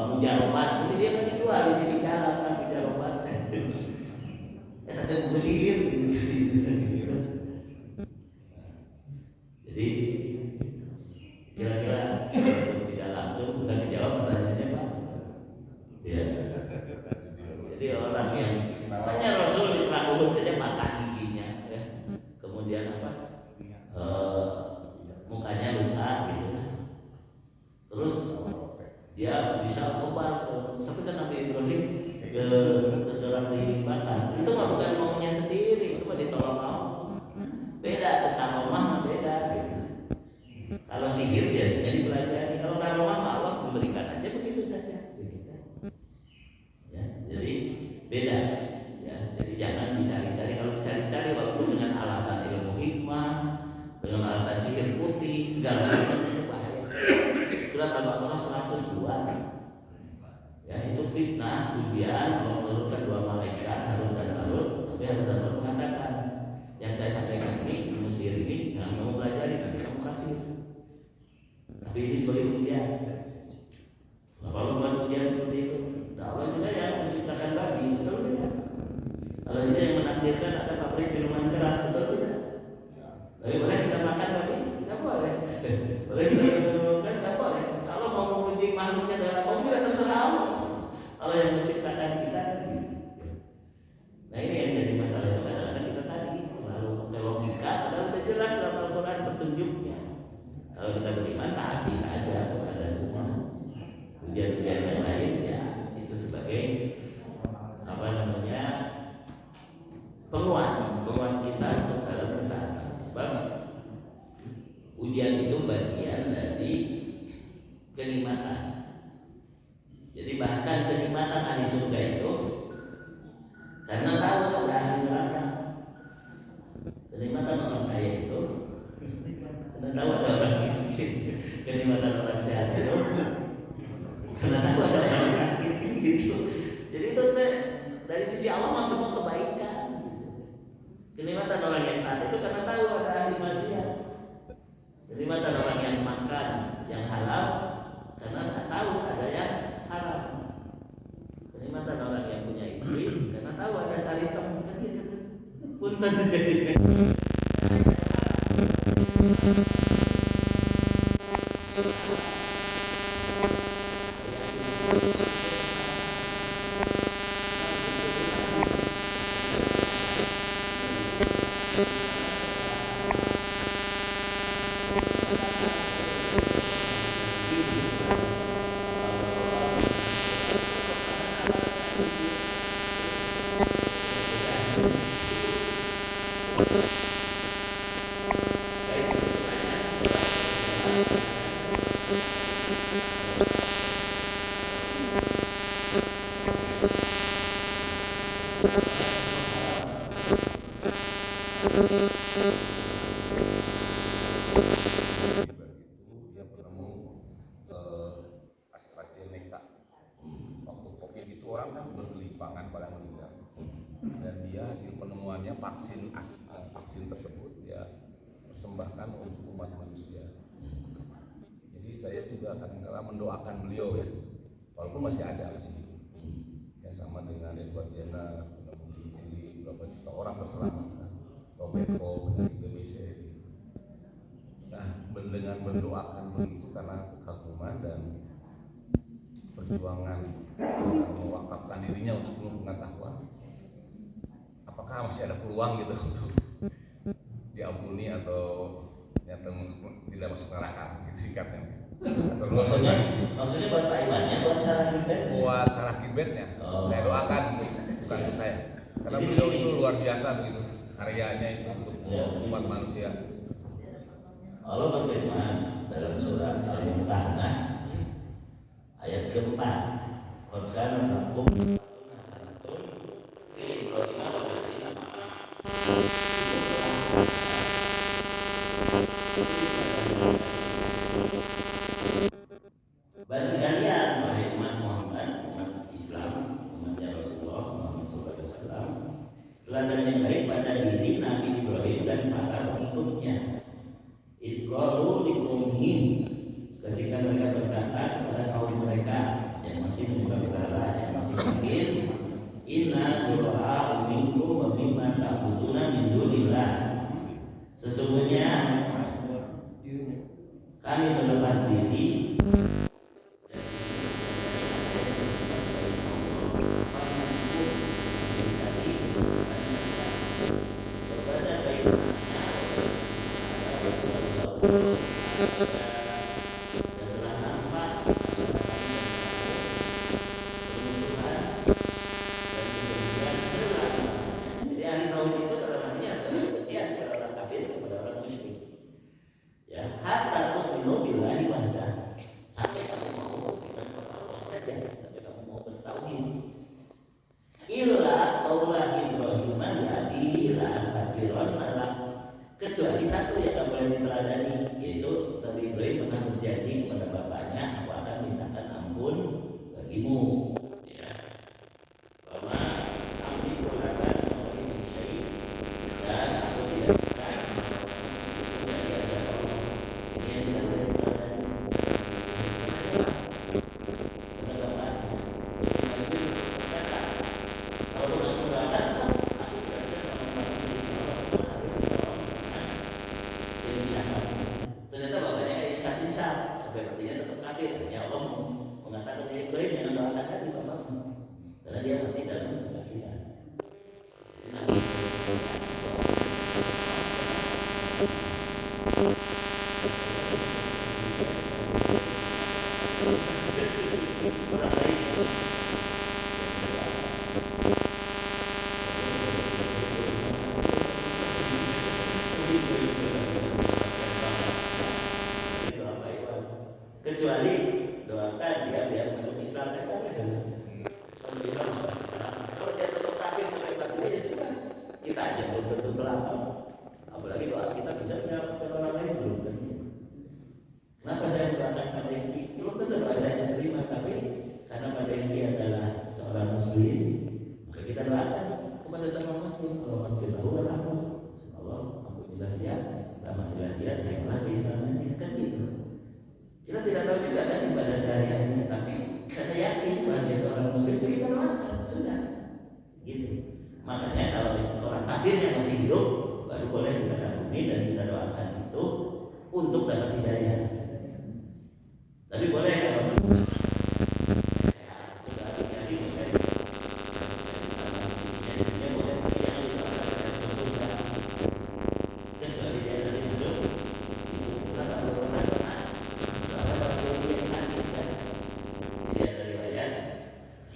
mujarobat. Ini dia kan dijual di sisi jalan kan mujarobat. Tapi buku sihir. Jadi kira-kira tidak langsung udah dijawab pertanyaannya Pak. Ya. Jadi orang yang tanya Rasul di perang Uhud saja patah giginya, ya. Kemudian apa? Mukanya luka gitu kan. Terus dia bisa kebal, tapi kan Nabi Ibrahim keterang dibakar. Itu mah bukan maunya sendiri, itu mah ditolong Allah. Beda, karomah beda gitu. Kalau sihir biasanya dipelajari, kalau karomah Allah memberikan aja begitu saja gitu kan. Ya, jadi beda ya. Jadi jangan dicari-cari, kalau dicari-cari walaupun dengan alasan ilmu hikmah, dengan alasan sihir putih segala macam itu bahaya. Surat Al-Baqarah 102. Ya, itu fitnah, ujian Allah menurunkan 2 malaikat Harun dan Marut, tapi Harun dan Marut mengatakan yang saya sampaikan ini, ilmu sihir ini yang kamu pelajari nanti kamu kafir. Tapi ini sebagai ujian. Kenapa Allah buat ujian seperti itu? Allah juga yang menciptakan babi, betul tidak? Allah juga yang menakdirkan ada pabrik minuman keras, betul tidak? Tapi boleh kita makan babi? Tidak boleh. Boleh kita minum keras? Tidak boleh. Kalau mau menguji makhluknya dalam Allah juga terserah Allah. Allah yang menciptakan kita. Nah ini yang jadi masalah itu kadang-kadang kita tadi terlalu pakai logika, padahal udah jelas dalam Al-Quran petunjuknya. Kalau kita beriman taati saja kepada semua. Ujian-ujian yang lain ya itu sebagai penguat kita dalam ketaatan. Sebab ujian itu bagian dari kenikmatan. Jadi bahkan kenikmatan ahli surga itu karena tahu ada ahli neraka. Kenikmatan orang kaya itu karena tahu ada orang miskin. Kenikmatan orang sehat itu karena tahu ada orang sakit gitu. Jadi itu dari sisi Allah masuk semua kebaikan. Kenikmatan orang yang taat itu karena tahu ada ahli maksiat. Kenikmatan orang yang makan yang halal karena tak tahu ada yang haram. Kenikmatan orang yang punya istri karena tahu ada saritem kan gitu. Punten. dia penemu AstraZeneca. Waktu COVID itu orang kan bergelimpangan pada meninggal, dan dia hasil penemuannya vaksin tersebut dia persembahkan untuk umat manusia. Jadi saya juga kadang-kadang mendoakan beliau ya, walaupun masih ada masih hidup. Ya sama dengan Edward Jenner, penemu gizi, berapa juta orang terselamatkan, Roberto penyakit TBC. Nah, dengan mendoakan begitu karena kekaguman dan perjuangan mewakafkan dirinya untuk pengetahuan, apakah masih ada peluang gitu untuk diampuni atau nyata tidak masuk neraka gitu singkatnya, atau maksudnya buat Pak Iwannya, buat Sarah Kibet, buat Sarah Kibetnya. Saya doakan bukan untuk saya, karena beliau itu luar biasa begitu karyanya itu untuk umat manusia. Allah berfirman dalam surat Al-Mumtahanah ayat keempat, "Qad kana lakum hasanatun fi Ibrahim walladzina bagi kalian wahai umat Muhammad, umat Islam, umatnya Rasulullah Muhammad SAW, teladan yang baik pada diri Nabi Ibrahim dan para pengikutnya. Idqalu liqaumihim, ketika mereka berkata kepada kaum mereka yang masih menyembah berhala, yang masih kafir, inna bura'a'u minkum wa mimma ta'buduna min dunillah, sesungguhnya kami berlepas diri kecuali satu yang tak boleh diteladani, yaitu Nabi Ibrahim pernah berjanji kepada bapaknya, aku akan mintakan ampun bagimu. Ya. Bahwa aku diperlakukan oleh Syekh dan aku tidak bisa dari ada Allah. Ini yang tidak boleh diteladani. Kepada bapaknya, Nabi berkata, kalau aku berkata, aku tidak bisa ternyata bapaknya kayak insaf sampai artinya tetap kafir. Ya Allah mengatakan ya Ibrahim yang doakan tadi bapakmu, karena dia mati dalam kekafiran. Kecuali doakan dia biar masuk Islam, kalau dia tetap kafir sampai mati ya sudah, kita aja belum tentu selamat, apalagi doa kita bisa menyelamatkan orang lain belum tentu. Kenapa saya doakan Pak Dengki? Belum tentu doa saya diterima, tapi karena Pak Dengki adalah seorang muslim, maka kita doakan kepada sama muslim, Allah ampunilah dia, rahmatilah dia, terimalah keislamannya, kan gitu. Kita tidak tahu juga kan ibadah sehari-harinya, tapi kita yakin bahwa dia seorang muslim, kita doakan, sudah gitu. Makanya kalau orang kafir yang masih hidup baru boleh kita kagumi dan kita doakan itu untuk dapat hidayah. Tapi boleh kalau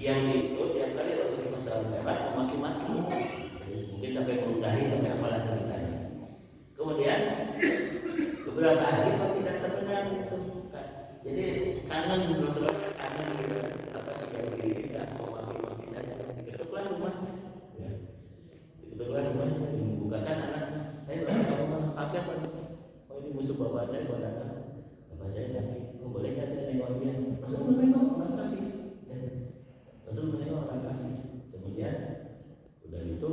yang itu tiap kali Rasulullah SAW lewat memaki-maki, mungkin sampai meludahi sampai apalah ceritanya. Kemudian beberapa hari kok tidak terdengar itu Jadi kangen Rasulullah, kangen gitu apa sekali tidak mau maki-maki saja, diketuklah rumahnya, ya. Diketuklah rumahnya, dibukakan anaknya, kamu kaget apa? Oh ini musuh bapak saya mau datang, bapak saya sakit, oh boleh nggak saya nengok dia? Rasul menengok orang kafir, ya. Rasul menengok orang kafir, kemudian udah itu,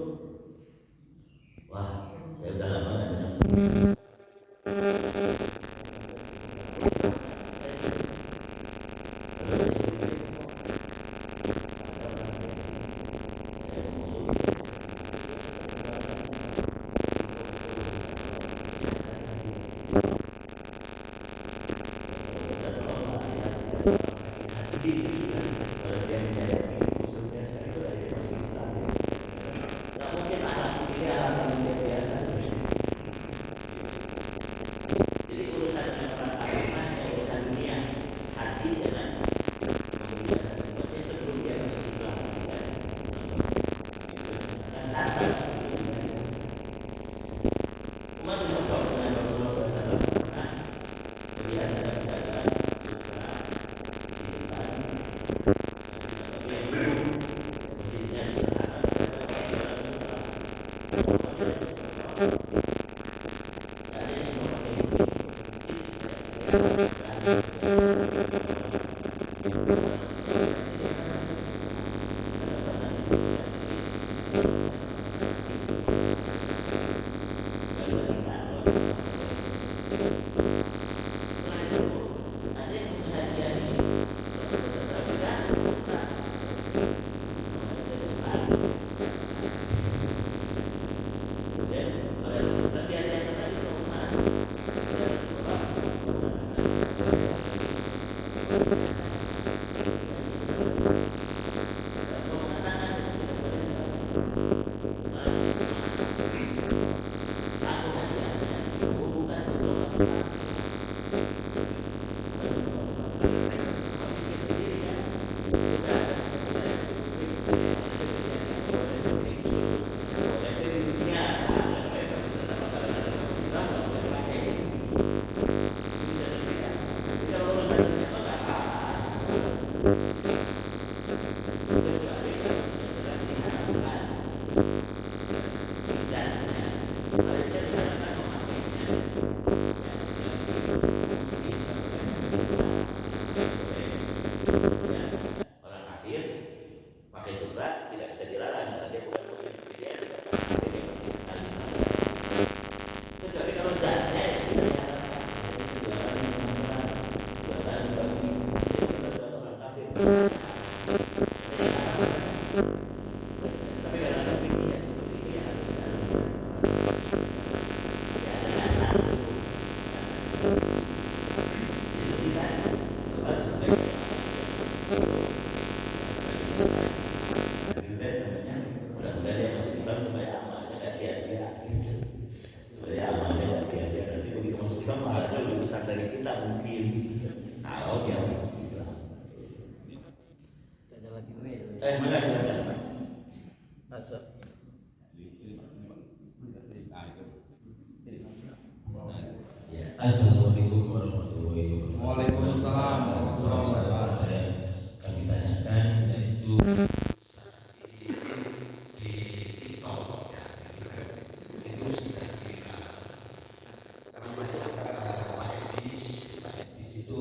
wah saya udah lama nggak dengar suara. Orang kafir pakai sutra tidak bisa dilarang karena dia bukan muslim, dia tidak dia muslim kecuali kalau zatnya ya jualan orang kafir. Tapi karena ada fikih yang seperti itu ya harus ya ada dasar disebutkan kepada sebagai mudah-mudahan dia masih Islam supaya amalnya nggak sia-sia, supaya amalnya nggak sia-sia. Nanti begitu masuk Islam pahalanya lebih besar dari kita mungkin kalau dia masuk Islam. Ada lagi nih. Mana silakan. Masuk. Ya. Assalamualaikum warahmatullahi wabarakatuh. Waalaikumsalam warahmatullahi wabarakatuh. Yang kami tanyakan yaitu di TikTok ya, itu sudah viral. Karena Pak Edis itu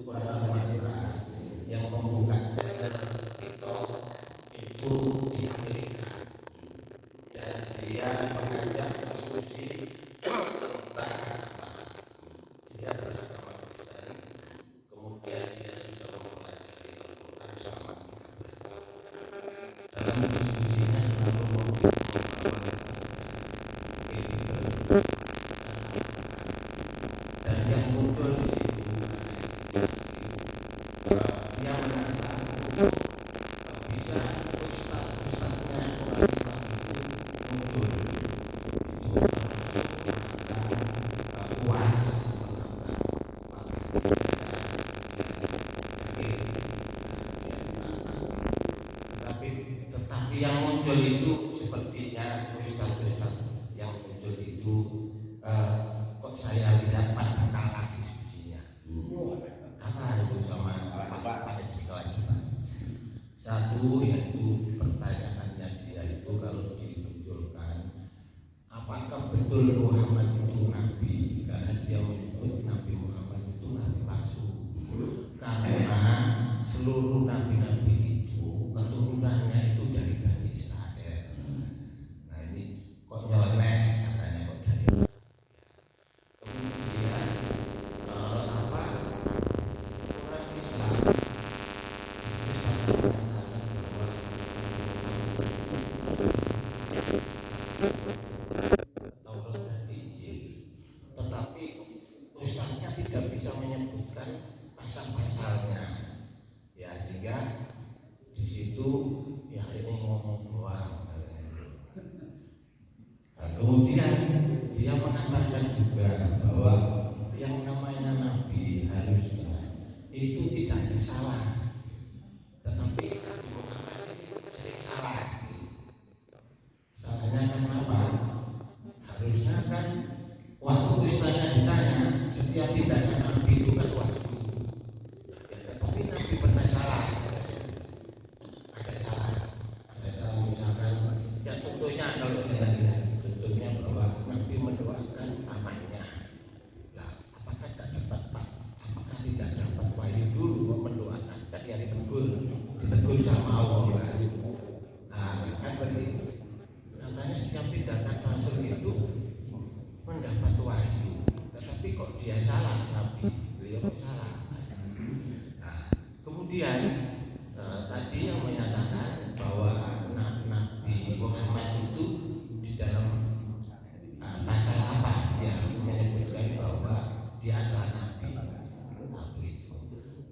orang Sumatera yang membuka channel TikTok itu di Amerika, dan dia mengajak diskusi tentang dia beragama Kristen, kemudian dia sudah mempelajari Al-Quran selama 13 tahun. Dalam diskusinya selalu dan yang muncul di situ dia menantang untuk bisa ustaz-ustaznya orang Islam itu muncul, itu termasuk UAS. Tetapi yang muncul itu sepertinya ustaz-ustaz yang muncul itu kok saya lihat pada kalah diskusinya. Kalah satu yaitu pertanyaannya dia itu kalau dimunculkan, apakah betul Muhammad itu nabi? Karena dia menyebut Nabi Muhammad itu nabi palsu. Karena seluruh nabi-nabi itu keturunannya itu dari Bani Israel. Nah ini kok nyeleneh katanya kok dari. Kemudian orang Islam Taurat dan Injil, tetapi ustaznya tidak bisa menyebutkan pasal-pasalnya, ya sehingga di situ ya ini ngomong doang. Nah, kemudian dia mengatakan juga bahwa yang namanya nabi harusnya itu tidak ada salah, tetapi Nabi Muhammad ini sering salah. Salahnya kenapa? Harusnya kan waktu ustaznya ditanya setiap tindakan nabi itu kan wahyu. Ya, tetapi nabi pernah salah. Ada salah misalkan ya tentunya kalau saya lihat tentunya bahwa nabi mendoakan amannya. Nah, apakah tidak dapat wahyu dulu mendoakan? Tadi hari ditegur sama Allah. Nah, kan begitu. Katanya setiap tindakan Rasul itu mendapat wahyu, tetapi kok dia salah, Nabi beliau salah. Nah, kemudian tadi yang menyatakan bahwa Nabi Muhammad itu di dalam pasal apa yang menyebutkan bahwa dia adalah Nabi. Itu.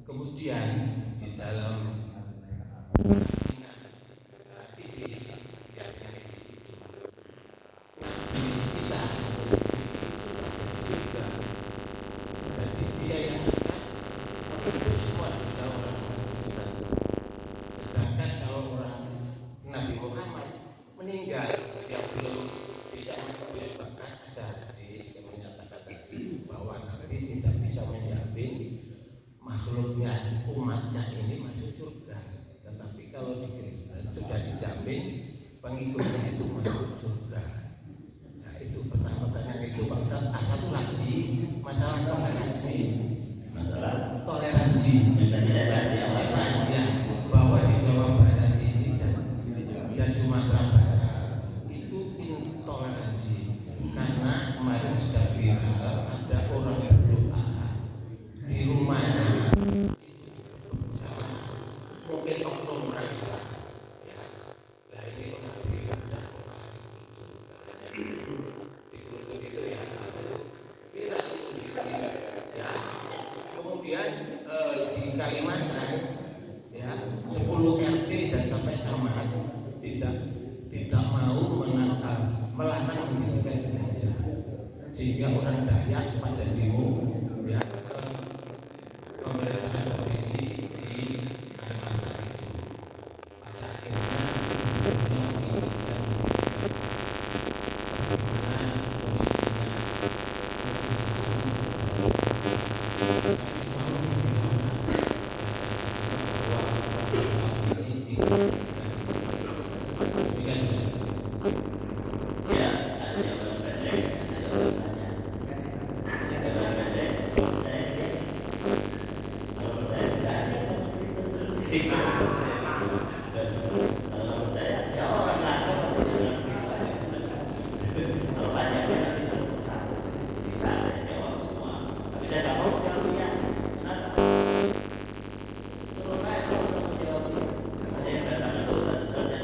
Kemudian di dalam Nabi Muhammad meninggal, dia belum bisa menembus. Bahkan ada hadis yang menyatakan tadi bahwa Nabi tidak bisa menjamin makhluknya, umatnya ini masuk surga. Tetapi kalau di Kristen sudah dijamin pengikutnya itu masuk surga. Nah itu pertanyaan itu Pak Ustaz. Satu lagi masalah toleransi. Masalah Toleransi. yang tadi saya bahas di awal. Ya, bahwa di Jawa Barat ini dan Sumatera Barat itu intoleransi karena kemarin sudah viral ada orang berdoa di rumahnya mungkin oknum merasa ya, nah ini orang beribadah dikutuk itu ya viral itu ya. Kemudian di Kalimantan ya 10 RT dan sampai camat tidak mau melarang mendirikan gereja, sehingga orang Dayak pada demo ya pemerintahan provinsi di Kalimantan itu. Pada akhirnya mengizinkan bagaimana Ya, ada jawaban pendek, ada jawaban panjang. Jawaban pendek, kalau saya tidak ada Kristen selesai. Kalau saya ya orang ngaco tidak ngerti. Kalau panjangnya nanti satu-satu bisa saya jawab semua. Tapi saya tidak mau jawabnya. Kenapa? Turun aja kalau mau jawabnya. Ada yang datang itu satu-satu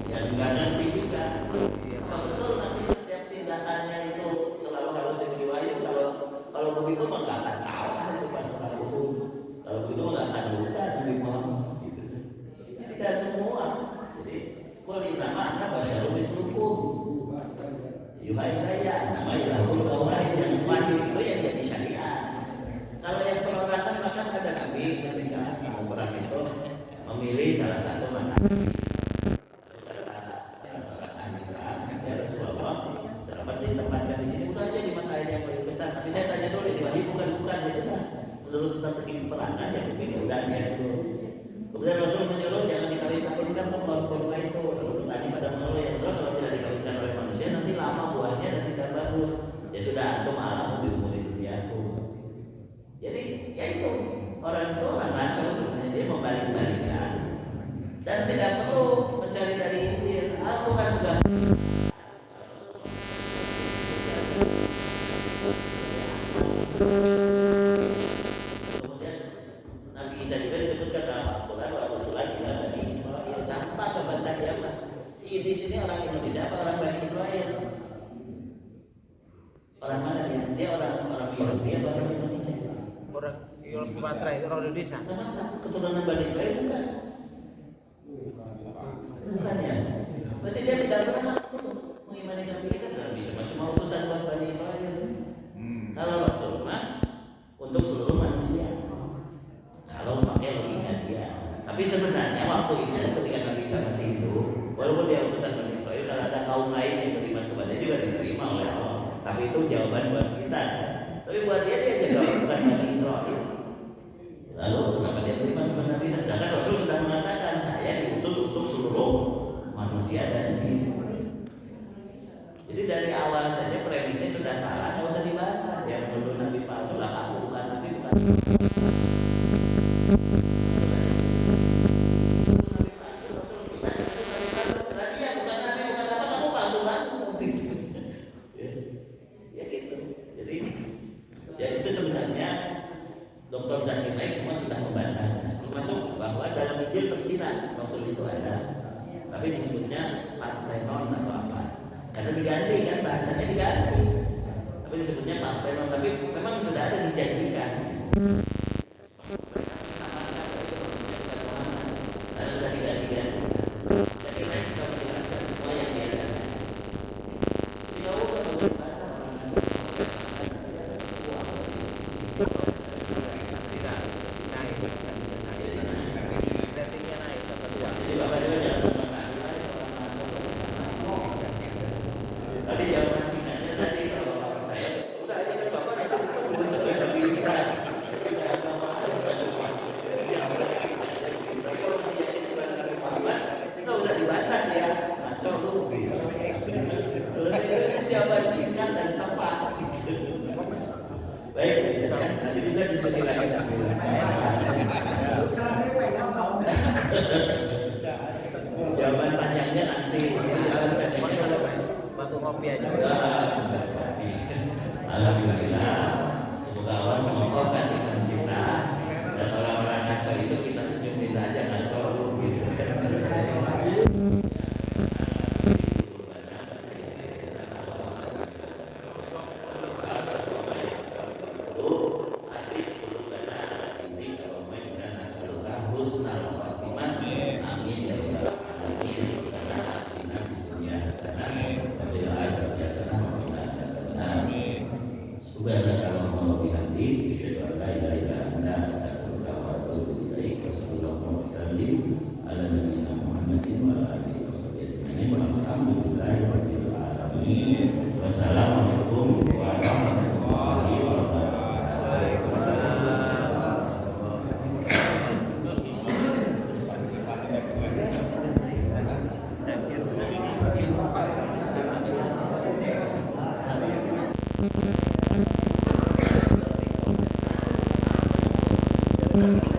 yang nggak ngerti juga. Apa betul nanti setiap tindakannya itu selalu harus diberi wahyu? Kalau begitu mah nggak akan kalah itu pasukan hukum. Kalau begitu mah nggak akan luka Nabi Muhammad. Gitu. Tidak semua. Jadi kul innama ana basyarun mislukum. Yuha ilayya nama ilahul wahid, yang wahyu itu yang jadi syariat. Kalau yang perorangan bahkan ada Nabi ketika mau perang itu memilih salah satu mata. Ditempatkan di sini udah aja di mata air yang paling besar. Tapi saya tanya dulu di wahyu bukan di sana. Menurut strategi peperangan yang begini udah dia dulu. Kemudian Rasul menyuruh jangan tidak perlu mencari dari Injil. Al-Quran sudah. Kemudian Nabi Isa juga disebutkan dalam Al-Quran bahwa Rasulullah ila Bani Israil. Tanpa kebantah dia apa? Si Idris ini orang Indonesia apa orang Bani Israil? Orang mana dia? Dia orang Yahudi apa orang Indonesia? Orang Sumatera itu orang Indonesia. Sama keturunan Bani Israil bukan? Bukan ya? Berarti dia tidak pernah mengimani Nabi Isa. Nabi Isa cuma utusan buat Bani Israil. Kalau Rasul mah untuk seluruh manusia. Kalau pakai logika dia. Tapi sebenarnya waktu itu ketika Nabi Isa masih hidup, walaupun dia utusan Bani Israil, kalau ada kaum lain yang beriman kepadanya juga diterima oleh Allah. Tapi itu jawaban buat kita. Tapi buat dia juga bukan Bani Israil. Lalu kenapa dia beriman kepada Nabi Isa? Sedangkan Rasul sudah mengatakan saya diutus untuk seluruh manusia dan jin. Jadi dari awal saja premisnya sudah salah, nggak usah dibantah. Dia menuduh Nabi palsu, lah kamu bukan Nabi, bukan. Dr. Zakir Naik semua sudah membantahnya, termasuk bahwa dalam Injil tersirat Rasul itu ada, tapi disebutnya Parthenon atau apa, karena diganti kan, bahasanya diganti, tapi disebutnya Parthenon, tapi memang sudah ada dijanjikan. Dan sudah diganti-ganti. Jadi saya sudah menjelaskan semua yang dia ada. Tidak usah membantah. Tapi jangan mancingnya tadi kalau nggak percaya, udah aja kan bapak nanti ketemu sebagai Nabi Isa. Tidak ada masalah. Jangan mancingnya. Tapi kalau masih yakin kepada Nabi Muhammad, nggak usah dibantah ya. Ngaco lu gitu. Selesai itu dia mancingkan dan tepat. Baik, nanti bisa diskusi lagi sambil jawaban panjangnya nanti. Jawaban pendeknya kalau Batu kopi aja. Alhamdulillah, semoga Allah mengokohkan iman kita dan orang-orang ngaco itu kita senyumin aja ngaco lu gitu kan selesai. Subhanallah bihamdi, asyhadu an la ilaha illa anta, astaghfiruka wa atubu ilaik. Wassallallahu wasallim ala nabiyyina Muhammadin wa ala alihi washabbihi ajma'in. Walhamdulillahi rabbil alamin. Wassalamualaikum warahmatullahi wabarakatuh. Thank you.